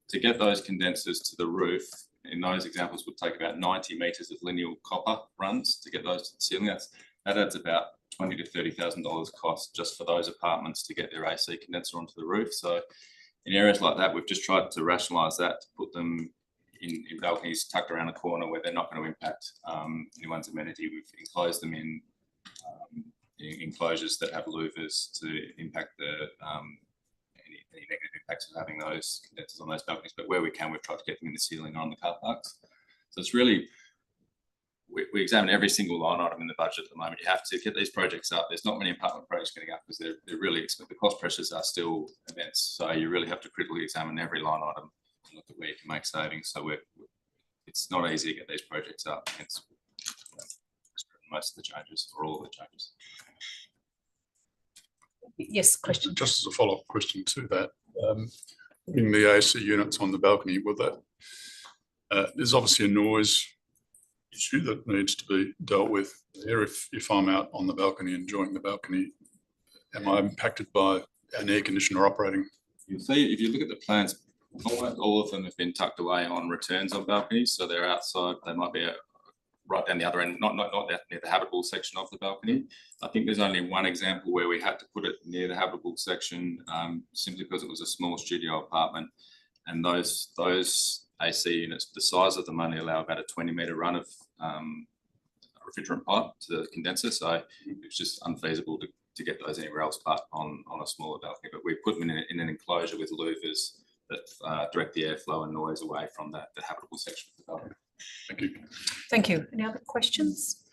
[SPEAKER 11] To get those condensers to the roof, in those examples, would take about 90 metres of lineal copper runs to get those to the ceiling. That adds about $20,000 to $30,000 cost just for those apartments to get their AC condenser onto the roof. So in areas like that, we've just tried to rationalise that, to put them in balconies tucked around a corner where they're not going to impact anyone's amenity. We've enclosed them in enclosures that have louvers to impact the any negative impacts of having those condensers on those balconies. But where we can, we've tried to get them in the ceiling or on the car parks. So it's really, we examine every single line item in the budget at the moment. You have to get these projects up. There's not many apartment projects getting up because they're really expensive. The cost pressures are still immense. So you really have to critically examine every line item and look at where you can make savings. So it's not easy to get these projects up. It's most of the changes, or all of the changes.
[SPEAKER 1] Yes, question.
[SPEAKER 6] Just as a follow-up question to that, putting the AC units on the balcony, will that, there's obviously a noise issue that needs to be dealt with there. If I'm out on the balcony enjoying the balcony, am I impacted by an air conditioner operating?
[SPEAKER 11] You'll see, if you look at the plans, almost all of them have been tucked away on returns on balconies. So they're outside, they might be right down the other end, not near the habitable section of the balcony. I think there's only one example where we had to put it near the habitable section, simply because it was a small studio apartment, and those AC units, the size of them only allow about a 20-metre run of refrigerant pipe to the condenser, so it's just unfeasible to get those anywhere else but on a smaller balcony. But we put them in an enclosure with louvers that direct the airflow and noise away from the habitable section of the balcony.
[SPEAKER 6] Thank you.
[SPEAKER 1] Thank you. Any other questions?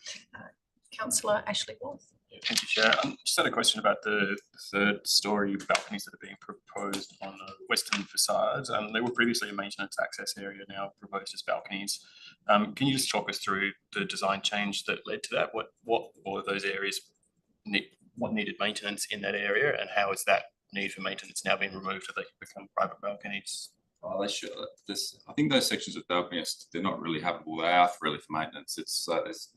[SPEAKER 1] Councillor Ashley Walls.
[SPEAKER 13] Yeah, thank you, Chair. Just had a question about the third-storey balconies that are being proposed on the western facades. They were previously a maintenance access area, now proposed as balconies. Can you just talk us through the design change that led to that? What all of those areas what needed maintenance in that area, and how is that need for maintenance now being removed so they can become private balconies?
[SPEAKER 11] Oh, they should. I think those sections of balconies, they're not really habitable. They are really for maintenance. It's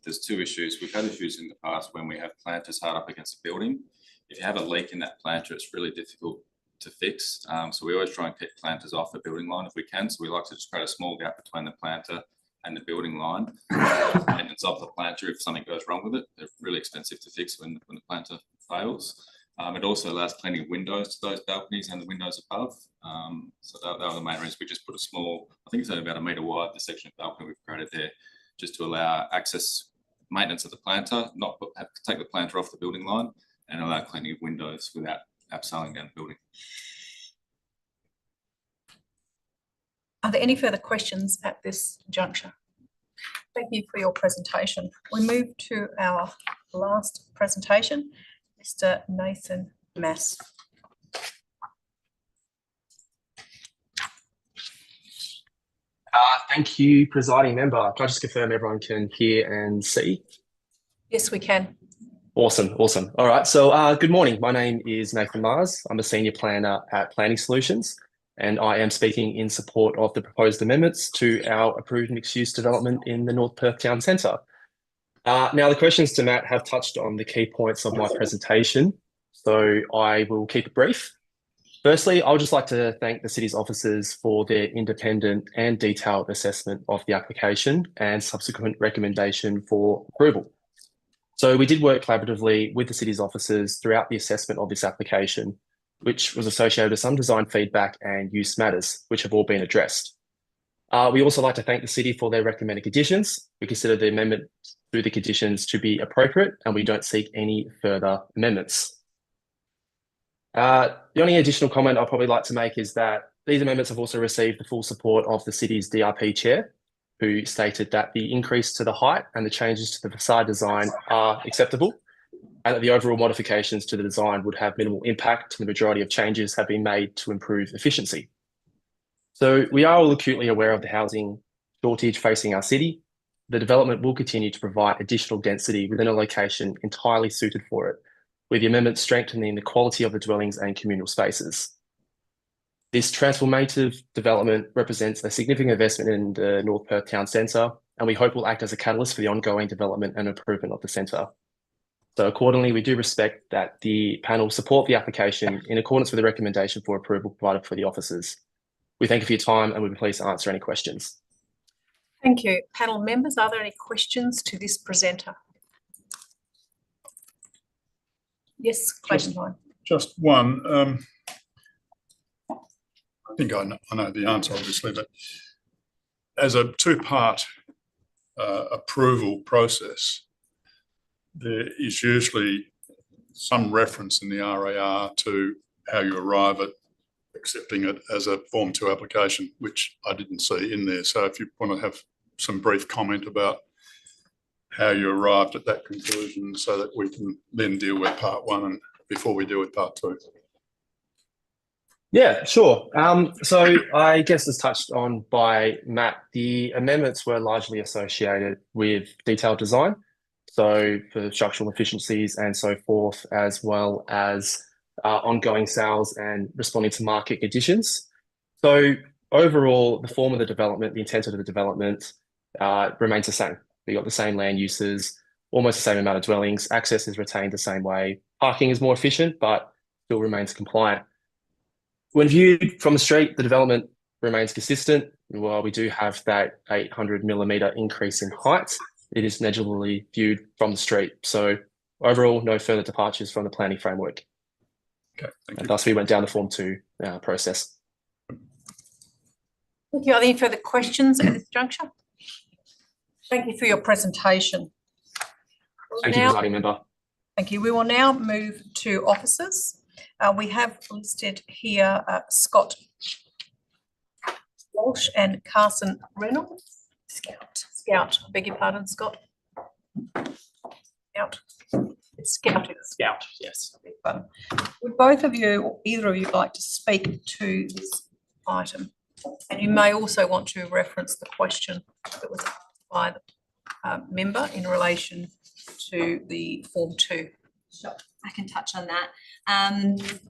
[SPEAKER 11] there's two issues. We've had issues in the past when we have planters hard up against a building. If you have a leak in that planter, it's really difficult to fix. So we always try and keep planters off the building line if we can. So we like to just create a small gap between the planter and the building line. Maintenance of the planter, if something goes wrong with it, they're really expensive to fix when the planter fails. It also allows plenty of windows to those balconies and the windows above. So that were the main reasons. We just put a small, I think it's only about 1 metre wide, the section of balcony we've created there, just to allow access, maintenance of the planter, not have to take the planter off the building line, and allow cleaning of windows without upselling down the building.
[SPEAKER 1] Are there any further questions at this juncture? Thank you for your presentation. We move to our last presentation. Mr. Nathan Mass.
[SPEAKER 3] Thank you, presiding member. Can I just confirm everyone can hear and see?
[SPEAKER 1] Yes, we can.
[SPEAKER 3] Awesome. All right. So good morning. My name is Nathan Mars. I'm a senior planner at Planning Solutions, and I am speaking in support of the proposed amendments to our approved mixed-use development in the North Perth Town Centre. Now, the questions to Matt have touched on the key points of my presentation, so I will keep it brief. Firstly, I would just like to thank the city's officers for their independent and detailed assessment of the application and subsequent recommendation for approval.
[SPEAKER 14] So we did work collaboratively with the city's officers throughout the assessment of this application, which was associated with some design feedback and use matters, which have all been addressed. We also like to thank the city for their recommended conditions. We consider the amendment to the conditions to be appropriate, and we don't seek any further amendments. The only additional comment I'd probably like to make is that these amendments have also received the full support of the city's DRP chair, who stated that the increase to the height and the changes to the facade design are acceptable, and that the overall modifications to the design would have minimal impact. The majority of changes have been made to improve efficiency. So we are all acutely aware of the housing shortage facing our city. The development will continue to provide additional density within a location entirely suited for it, with the amendment strengthening the quality of the dwellings and communal spaces. This transformative development represents a significant investment in the North Perth Town Centre, and we hope will act as a catalyst for the ongoing development and improvement of the centre. So accordingly, we do respect that the panel support the application in accordance with the recommendation for approval provided for the officers. We thank you for your time, and we'll be pleased to answer any questions.
[SPEAKER 1] Thank you. Panel members, are there any questions to this presenter? Yes, Clayton.
[SPEAKER 6] Just one. I think I know the answer, obviously, but as a two-part approval process, there is usually some reference in the RAR to how you arrive at accepting it as a Form 2 application, which I didn't see in there. So if you want to have some brief comment about how you arrived at that conclusion so that we can then deal with Part 1 and before we deal with Part 2.
[SPEAKER 14] Yeah, sure. So I guess as touched on by Matt, the amendments were largely associated with detailed design. So for structural efficiencies and so forth, as well as ongoing sales and responding to market conditions. So overall, the form of the development, the intent of the development remains the same. We got the same land uses, almost the same amount of dwellings, access is retained the same way. Parking is more efficient, but still remains compliant. When viewed from the street, the development remains consistent. While we do have that 800mm increase in height, it is negligibly viewed from the street. So overall, no further departures from the planning framework.
[SPEAKER 6] Okay, thank you.
[SPEAKER 14] And thus we went down the Form 2 process.
[SPEAKER 1] Thank you. Are there any further questions at this juncture? Thank you for your presentation.
[SPEAKER 14] Thank you, presiding member.
[SPEAKER 1] Thank you. We will now move to officers. We have listed here Scott Walsh and Carson Reynolds. Scout. Beg your pardon, Scott. Scout. It's Scout.
[SPEAKER 15] Scout, yes.
[SPEAKER 1] Would both of you, or either of you, like to speak to this item? And you may also want to reference the question that was asked by the member in relation to the Form 2.
[SPEAKER 16] Sure, I can touch on that.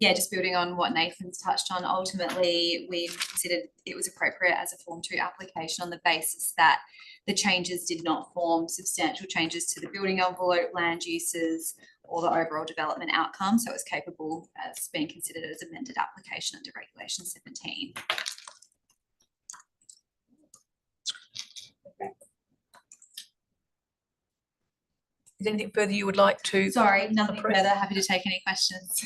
[SPEAKER 16] Yeah, just building on what Nathan's touched on, ultimately we considered it was appropriate as a Form 2 application on the basis that the changes did not form substantial changes to the building envelope, land uses, or the overall development outcome. So it was capable as being considered as amended application under Regulation 17.
[SPEAKER 1] Is there anything further you would like to?
[SPEAKER 16] Sorry, nothing further. Happy to take any questions.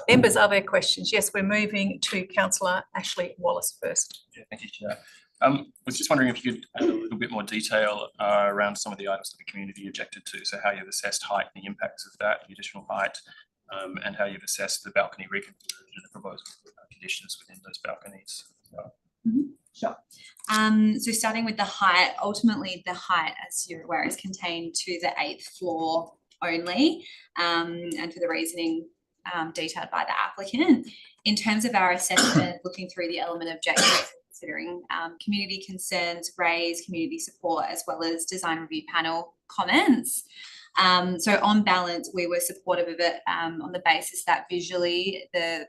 [SPEAKER 1] Members, are there questions? Yes, we're moving to Councillor Ashley Wallace first.
[SPEAKER 13] Yeah, thank you, Chair. I was just wondering if you could add a little bit more detail around some of the items that the community objected to. So how you've assessed height, the impacts of that, the additional height, and how you've assessed the balcony reconversion and the proposed conditions within those balconies.
[SPEAKER 16] Sure. So starting with the height, ultimately the height, as you're aware, is contained to the 8th floor only, and for the reasoning detailed by the applicant. In terms of our assessment, looking through the element objectives, considering community concerns raised, community support, as well as design review panel comments. So on balance, we were supportive of it on the basis that visually that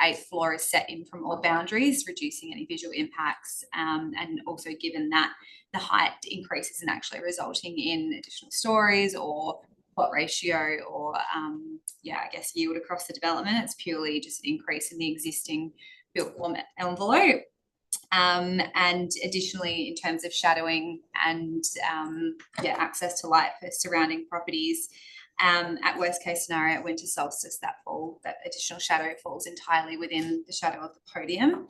[SPEAKER 16] 8th floor is set in from all boundaries, reducing any visual impacts, and also given that the height increase isn't actually resulting in additional stories or plot ratio or, I guess, yield across the development. It's purely just an increase in the existing built form envelope. And additionally, in terms of shadowing and access to light for surrounding properties, at worst case scenario, at winter solstice, that additional shadow falls entirely within the shadow of the podium.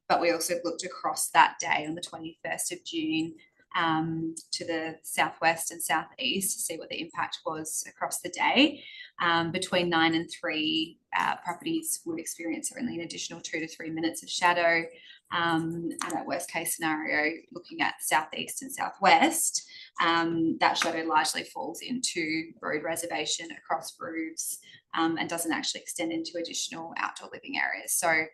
[SPEAKER 16] But we also looked across that day on the 21st of June to the southwest and southeast to see what the impact was across the day. Between 9 and 3, properties would experience only an additional 2 to 3 minutes of shadow. And at worst case scenario, looking at southeast and southwest, that shadow largely falls into road reservation across roofs and doesn't actually extend into additional outdoor living areas. So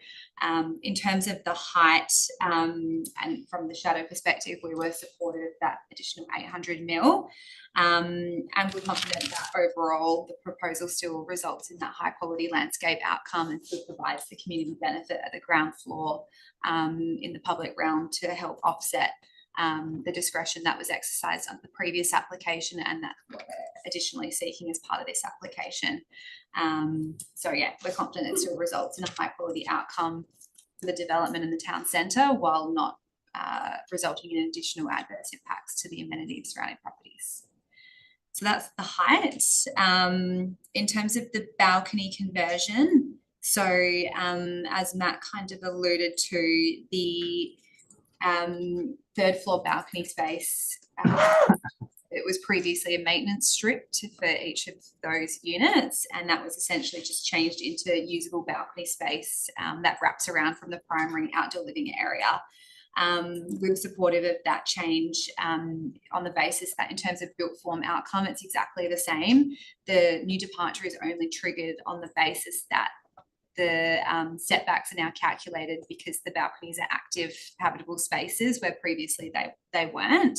[SPEAKER 16] in terms of the height and from the shadow perspective, we were supportive of that additional 800 mil. And we're confident that overall the proposal still results in that high quality landscape outcome and still provides the community benefit at the ground floor in the public realm to help offset the discretion that was exercised on the previous application and that we're additionally seeking as part of this application. So yeah, we're confident it still results in a high quality outcome for the development in the town centre while not resulting in additional adverse impacts to the amenities surrounding properties. So that's the height. In terms of the balcony conversion, so as Matt kind of alluded to, the third floor balcony space, it was previously a maintenance strip for each of those units, and that was essentially just changed into usable balcony space that wraps around from the primary outdoor living area. We were supportive of that change on the basis that in terms of built form outcome, it's exactly the same. The new departure is only triggered on the basis that the setbacks are now calculated because the balconies are active habitable spaces where previously they weren't.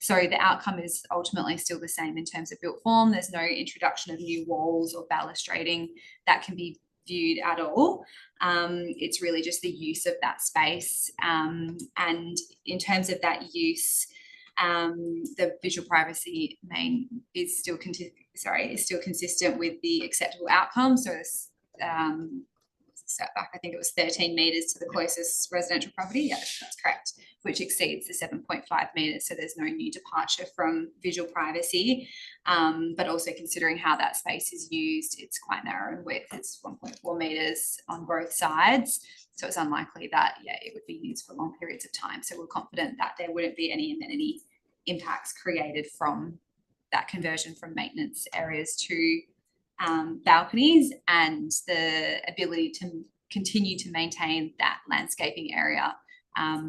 [SPEAKER 16] So the outcome is ultimately still the same in terms of built form. There's no introduction of new walls or balustrading that can be viewed at all. It's really just the use of that space. And in terms of that use, the visual privacy is still consistent with the acceptable outcome. So this setback, I think it was 13 metres to the closest residential property. Yes, that's correct, which exceeds the 7.5 metres. So there's no new departure from visual privacy, but also considering how that space is used, it's quite narrow in width. It's 1.4 metres on both sides. So it's unlikely that, it would be used for long periods of time. So we're confident that there wouldn't be any amenity impacts created from that conversion from maintenance areas to balconies, and the ability to continue to maintain that landscaping area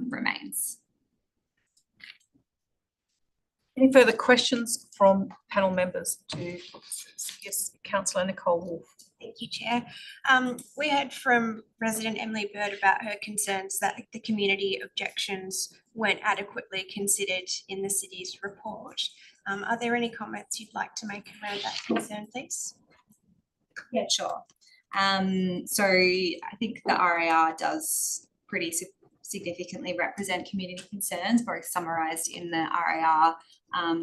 [SPEAKER 16] remains.
[SPEAKER 1] Any further questions from panel members to Councillor Nicole Wolfe?
[SPEAKER 12] Thank you, Chair. We heard from resident Emily Bird about her concerns that the community objections weren't adequately considered in the city's report. Are there any comments you'd like to make around that concern, please?
[SPEAKER 16] Yeah, sure. So I think the RAR does pretty significantly represent community concerns, both summarised in the RAR,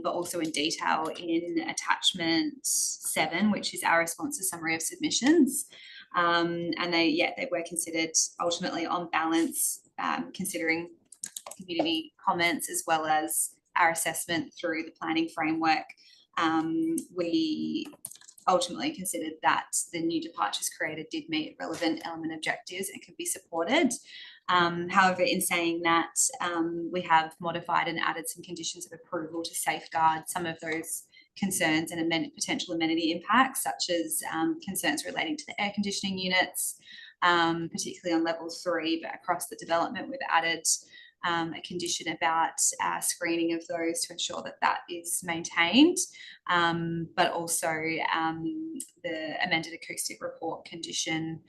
[SPEAKER 16] but also in detail in attachment 7, which is our response to summary of submissions. And they were considered ultimately on balance, considering community comments as well as our assessment through the planning framework. We ultimately considered that the new departures created did meet relevant element objectives and could be supported. However, in saying that, we have modified and added some conditions of approval to safeguard some of those concerns and potential amenity impacts, such as concerns relating to the air conditioning units, particularly on level 3, but across the development we've added a condition about screening of those to ensure that that is maintained, but also the amended acoustic report condition,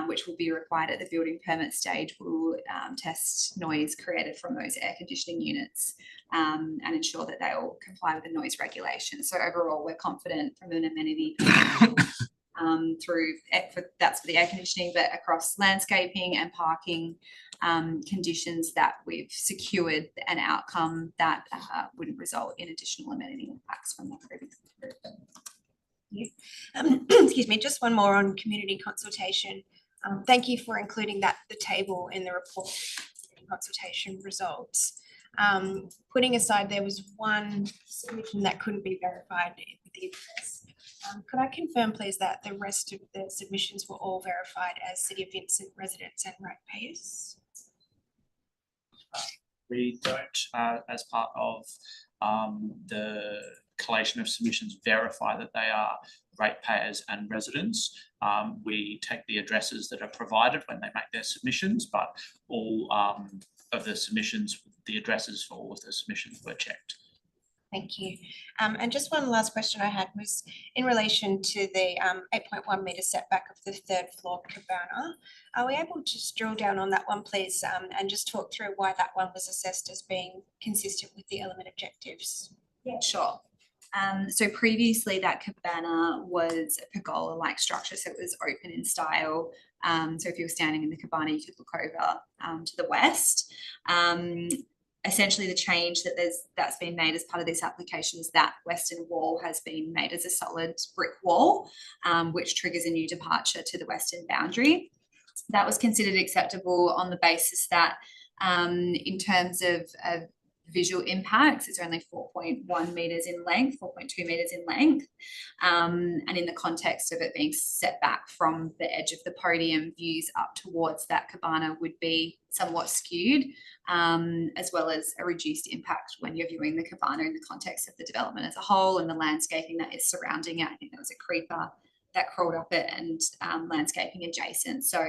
[SPEAKER 16] which will be required at the building permit stage, will test noise created from those air conditioning units and ensure that they all comply with the noise regulation. So overall, we're confident from an amenity that's for the air conditioning, but across landscaping and parking conditions, that we've secured an outcome that wouldn't result in additional amenity impacts from that previous group.
[SPEAKER 12] Excuse me, just one more on community consultation. Thank you for including the table in the report consultation results. Putting aside there was one submission that couldn't be verified with the address. Could I confirm please that the rest of the submissions were all verified as City of Vincent residents and ratepayers?
[SPEAKER 15] We don't, as part of the collation of submissions, verify that they are ratepayers and residents. We take the addresses that are provided when they make their submissions, but all of the submissions, the addresses for all of the submissions were checked.
[SPEAKER 12] Thank you. And just one last question I had was in relation to the 8.1 metre setback of the third floor cabana. Are we able to just drill down on that one, please, and just talk through why that one was assessed as being consistent with the element objectives?
[SPEAKER 16] Yeah, sure. So previously that cabana was a pergola-like structure, so it was open in style. So if you were standing in the cabana, you could look over to the west. Essentially the change that's been made as part of this application is that western wall has been made as a solid brick wall, which triggers a new departure to the western boundary. That was considered acceptable on the basis that in terms of visual impacts, it's only 4.1 metres in length, 4.2 metres in length. And in the context of it being set back from the edge of the podium, views up towards that cabana would be somewhat skewed, as well as a reduced impact when you're viewing the cabana in the context of the development as a whole and the landscaping that is surrounding it. I think there was a creeper that crawled up it and landscaping adjacent. So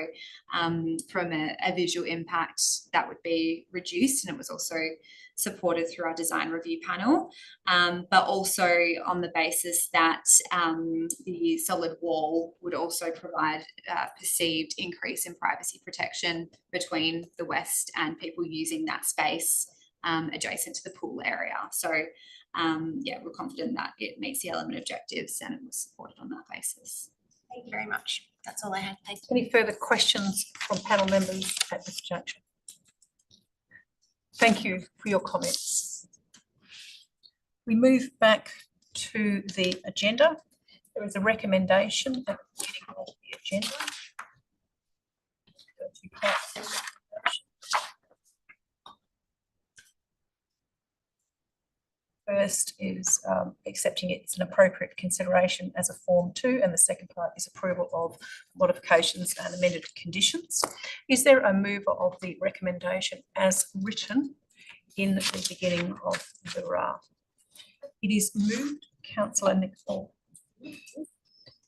[SPEAKER 16] from a visual impact, that would be reduced, and it was also supported through our design review panel, but also on the basis that the solid wall would also provide perceived increase in privacy protection between the west and people using that space adjacent to the pool area. So yeah, we're confident that it meets the element objectives and it was supported on that basis.
[SPEAKER 12] Thank you very much. That's all I had. Thank you.
[SPEAKER 1] Any further questions from panel members at this juncture? Thank you for your comments. We move back to the agenda. There is a recommendation at the beginning of the agenda. First is accepting it's an appropriate consideration as a Form 2, and the second part is approval of modifications and amended conditions. Is there a mover of the recommendation as written in the beginning of the draft? It is moved, Councillor Nicole.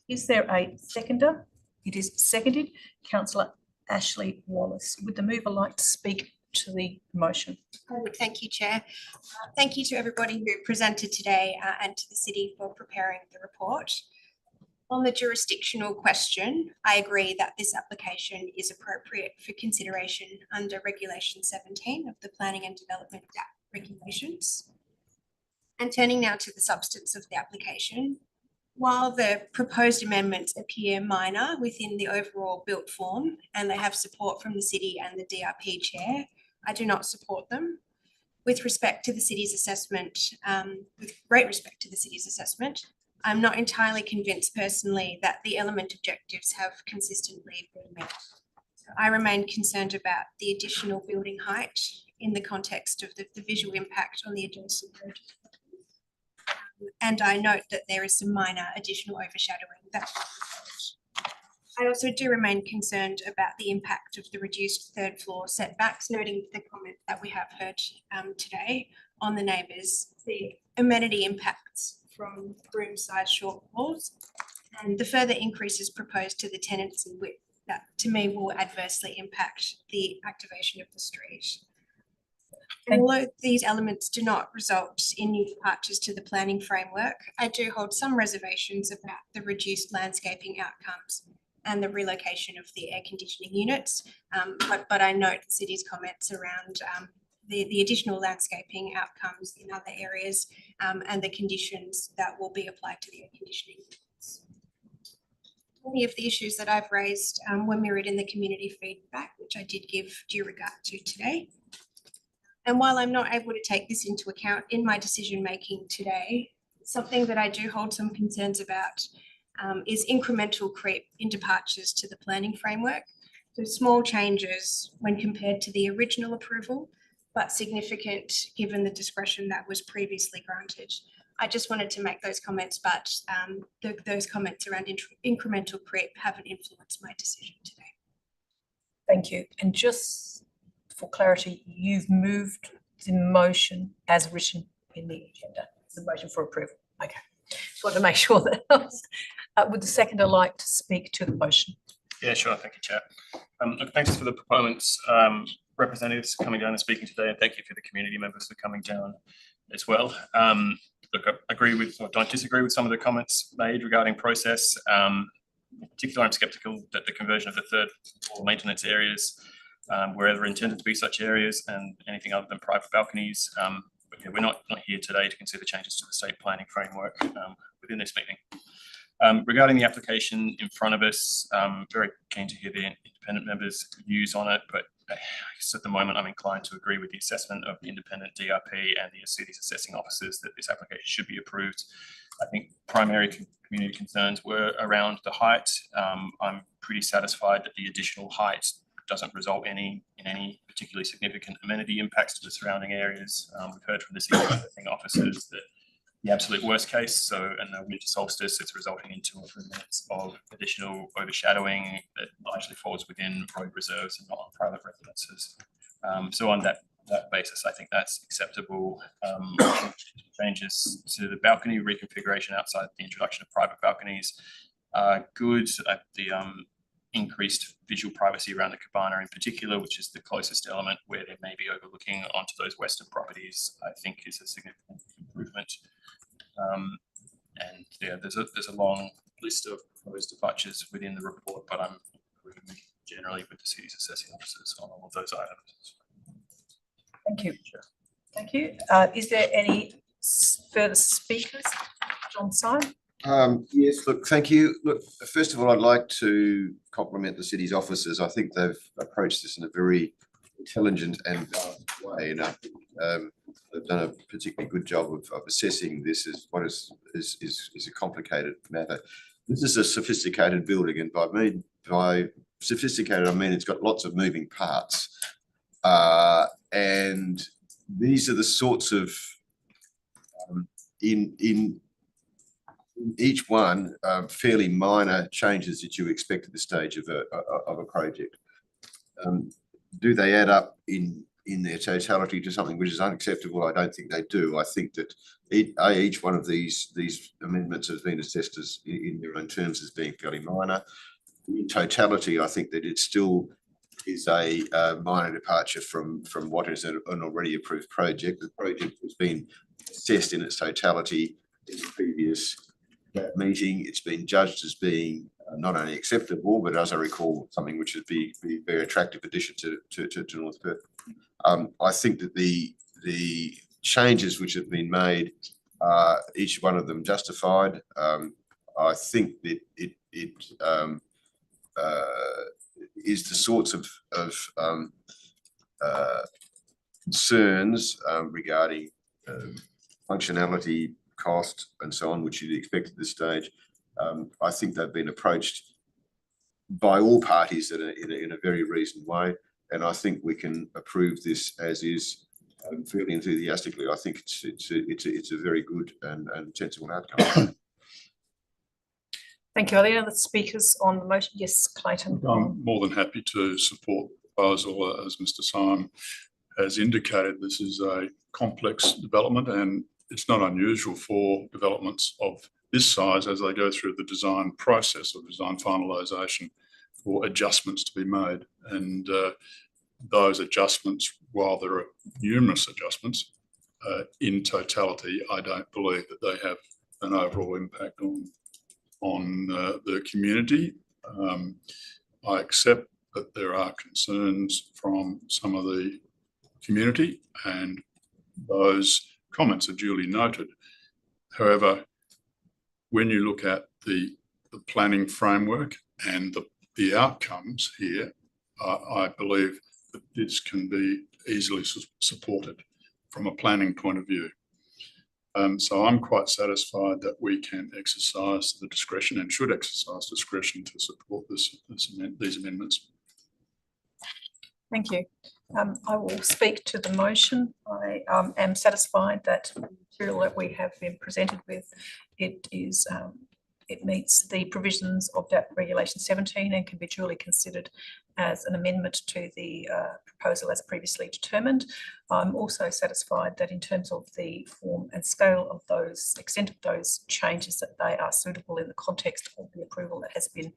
[SPEAKER 1] Is there a seconder? It is seconded, Councillor Ashley Wallace. Would the mover like to speak to the motion?
[SPEAKER 12] Thank you, Chair. Thank you to everybody who presented today and to the City for preparing the report. On the jurisdictional question, I agree that this application is appropriate for consideration under Regulation 17 of the Planning and Development Act regulations. And turning now to the substance of the application, while the proposed amendments appear minor within the overall built form and they have support from the City and the DRP Chair, I do not support them. With respect to the City's assessment, with great respect to the City's assessment, I'm not entirely convinced personally that the element objectives have consistently been met. So I remain concerned about the additional building height in the context of the visual impact on the adjacent road. And I note that there is some minor additional overshadowing that I also do remain concerned about the impact of the reduced third floor setbacks, noting the comment that we have heard today on the neighbours, the amenity impacts from room size shortfalls, and the further increases proposed to the tenancy width that to me will adversely impact the activation of the street. And although these elements do not result in new departures to the planning framework, I do hold some reservations about the reduced landscaping outcomes and the relocation of the air conditioning units. But I note the City's comments around the additional landscaping outcomes in other areas and the conditions that will be applied to the air conditioning units. Many of the issues that I've raised were mirrored in the community feedback, which I did give due regard to today. And while I'm not able to take this into account in my decision making today, something that I do hold some concerns about is incremental creep in departures to the planning framework. So small changes when compared to the original approval, but significant given the discretion that was previously granted. I just wanted to make those comments, but those comments around incremental creep haven't influenced my decision today.
[SPEAKER 1] Thank you. And just for clarity, you've moved the motion as written in the agenda, the motion for approval. Okay. Just wanted to make sure that would the seconder like to speak to the motion?
[SPEAKER 13] Yeah, sure. Thank you, Chair. Look, thanks for the proponents, representatives coming down and speaking today, and thank you for the community members for coming down as well. Look, I agree with, or don't disagree with some of the comments made regarding process. In particular, I'm sceptical that the conversion of the third floor maintenance areas, wherever intended to be such areas, and anything other than private balconies. But yeah, we're not here today to consider changes to the state planning framework within this meeting. Regarding the application in front of us, very keen to hear the independent members' views on it, but I guess at the moment I'm inclined to agree with the assessment of the independent DRP and the city's assessing officers that this application should be approved. I think primary community concerns were around the height. I'm pretty satisfied that the additional height doesn't result in any particularly significant amenity impacts to the surrounding areas. We've heard from the city assessing officers that the absolute worst case, so in the winter solstice, it's resulting in 2 or 3 minutes of additional overshadowing that largely falls within road reserves and not on private residences. So on that basis, I think that's acceptable. Changes to the balcony reconfiguration outside the introduction of private balconies are good. The increased visual privacy around the cabana in particular, which is the closest element where they may be overlooking onto those western properties, I think is a significant improvement. And yeah, there's a long list of proposed departures within the report, but I'm agreeing generally with the city's assessing officers on all of those items.
[SPEAKER 1] Thank you. Thank you. Is there any further speakers? John Syme?
[SPEAKER 9] Yes, look, thank you. Look, first of all, I'd like to compliment the city's officers. I think they've approached this in a very intelligent and way. They've done a particularly good job of assessing this as what is a complicated matter. This is a sophisticated building, and by sophisticated I mean it's got lots of moving parts, and these are the sorts of in each one fairly minor changes that you expect at this stage of a project. Do they add up in their totality to something which is unacceptable? I don't think they do. I think that each one of these amendments has been assessed as in their own terms as being fairly minor. In totality, I think that it still is a minor departure from what is an already approved project. The project has been assessed in its totality in the previous meeting. It's been judged as being not only acceptable, but as I recall, something which would be a very attractive addition to North Perth. I think that the changes which have been made, each one of them justified. I think that it is the sorts of concerns regarding functionality, cost, and so on, which you'd expect at this stage. I think they've been approached by all parties in a very reasoned way, and I think we can approve this as is fairly enthusiastically. I think it's a very good and sensible outcome.
[SPEAKER 1] Thank you. Are there any other speakers on the motion? Yes, Clayton.
[SPEAKER 6] I'm more than happy to support the proposal. As Mr. Syme has indicated, this is a complex development, and it's not unusual for developments of this size as they go through the design process or design finalisation for adjustments to be made. And those adjustments, while there are numerous adjustments, in totality, I don't believe that they have an overall impact on the community. I accept that there are concerns from some of the community, and those comments are duly noted. However, when you look at the planning framework and the outcomes here, I believe that this can be easily supported from a planning point of view. So I'm quite satisfied that we can exercise the discretion and should exercise discretion to support these amendments.
[SPEAKER 1] Thank you. I will speak to the motion. I am satisfied that the material that we have been presented with, it meets the provisions of DAP Regulation 17 and can be duly considered as an amendment to the proposal as previously determined. I'm also satisfied that in terms of the form and scale of those, extent of those changes, that they are suitable in the context of the approval that has been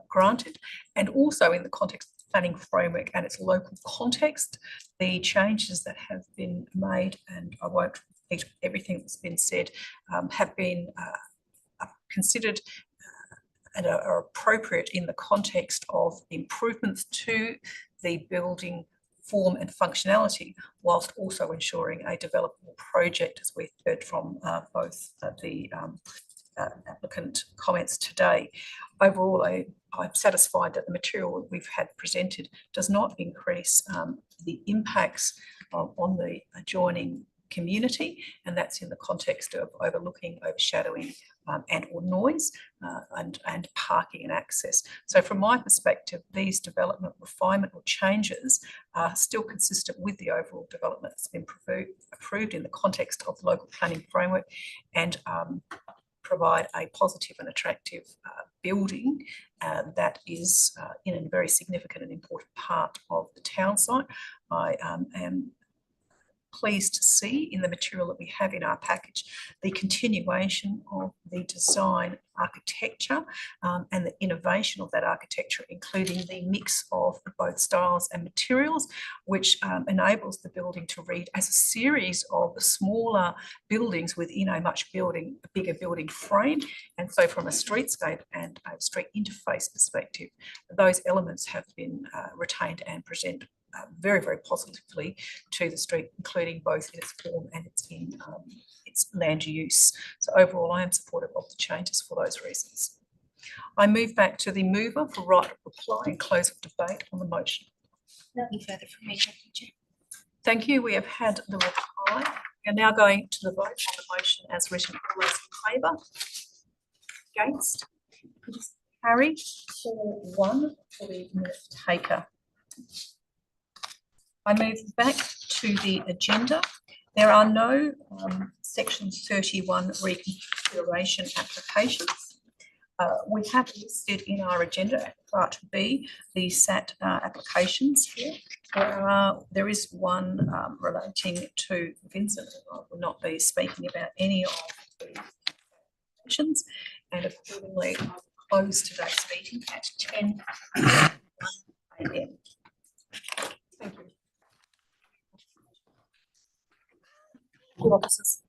[SPEAKER 1] granted, and also in the context of the planning framework and its local context. The changes that have been made, and I won't repeat everything that's been said, have been considered and are appropriate in the context of improvements to the building form and functionality, whilst also ensuring a developable project, as we've heard from both the applicant comments today. Overall, I'm satisfied that the material we've had presented does not increase the impacts on the adjoining community, and that's in the context of overlooking, overshadowing, and or noise, and parking and access. So from my perspective, these development refinement or changes are still consistent with the overall development that's been approved in the context of the local planning framework, and provide a positive and attractive building that is in a very significant and important part of the town site. I am pleased to see in the material that we have in our package the continuation of the design architecture and the innovation of that architecture, including the mix of both styles and materials, which enables the building to read as a series of smaller buildings within a bigger building frame. And so from a streetscape and a street interface perspective, those elements have been retained and present very, very positively to the street, including both in its form and its land use. So overall, I am supportive of the changes for those reasons. I move back to the mover for right of reply and close of debate on the motion.
[SPEAKER 12] Nothing further from me, thank you, Chair.
[SPEAKER 1] Thank you. We have had the reply. We are now going to the vote on the motion as written. All those in favour? Against? Carried 4-1 for the minute taker. I move back to the agenda. There are no Section 31 reconsideration applications. We have listed in our agenda at Part B the SAT applications here. There is one relating to Vincent. I will not be speaking about any of the applications, and accordingly I will close today's meeting at 10 a.m. Thank you. Officers.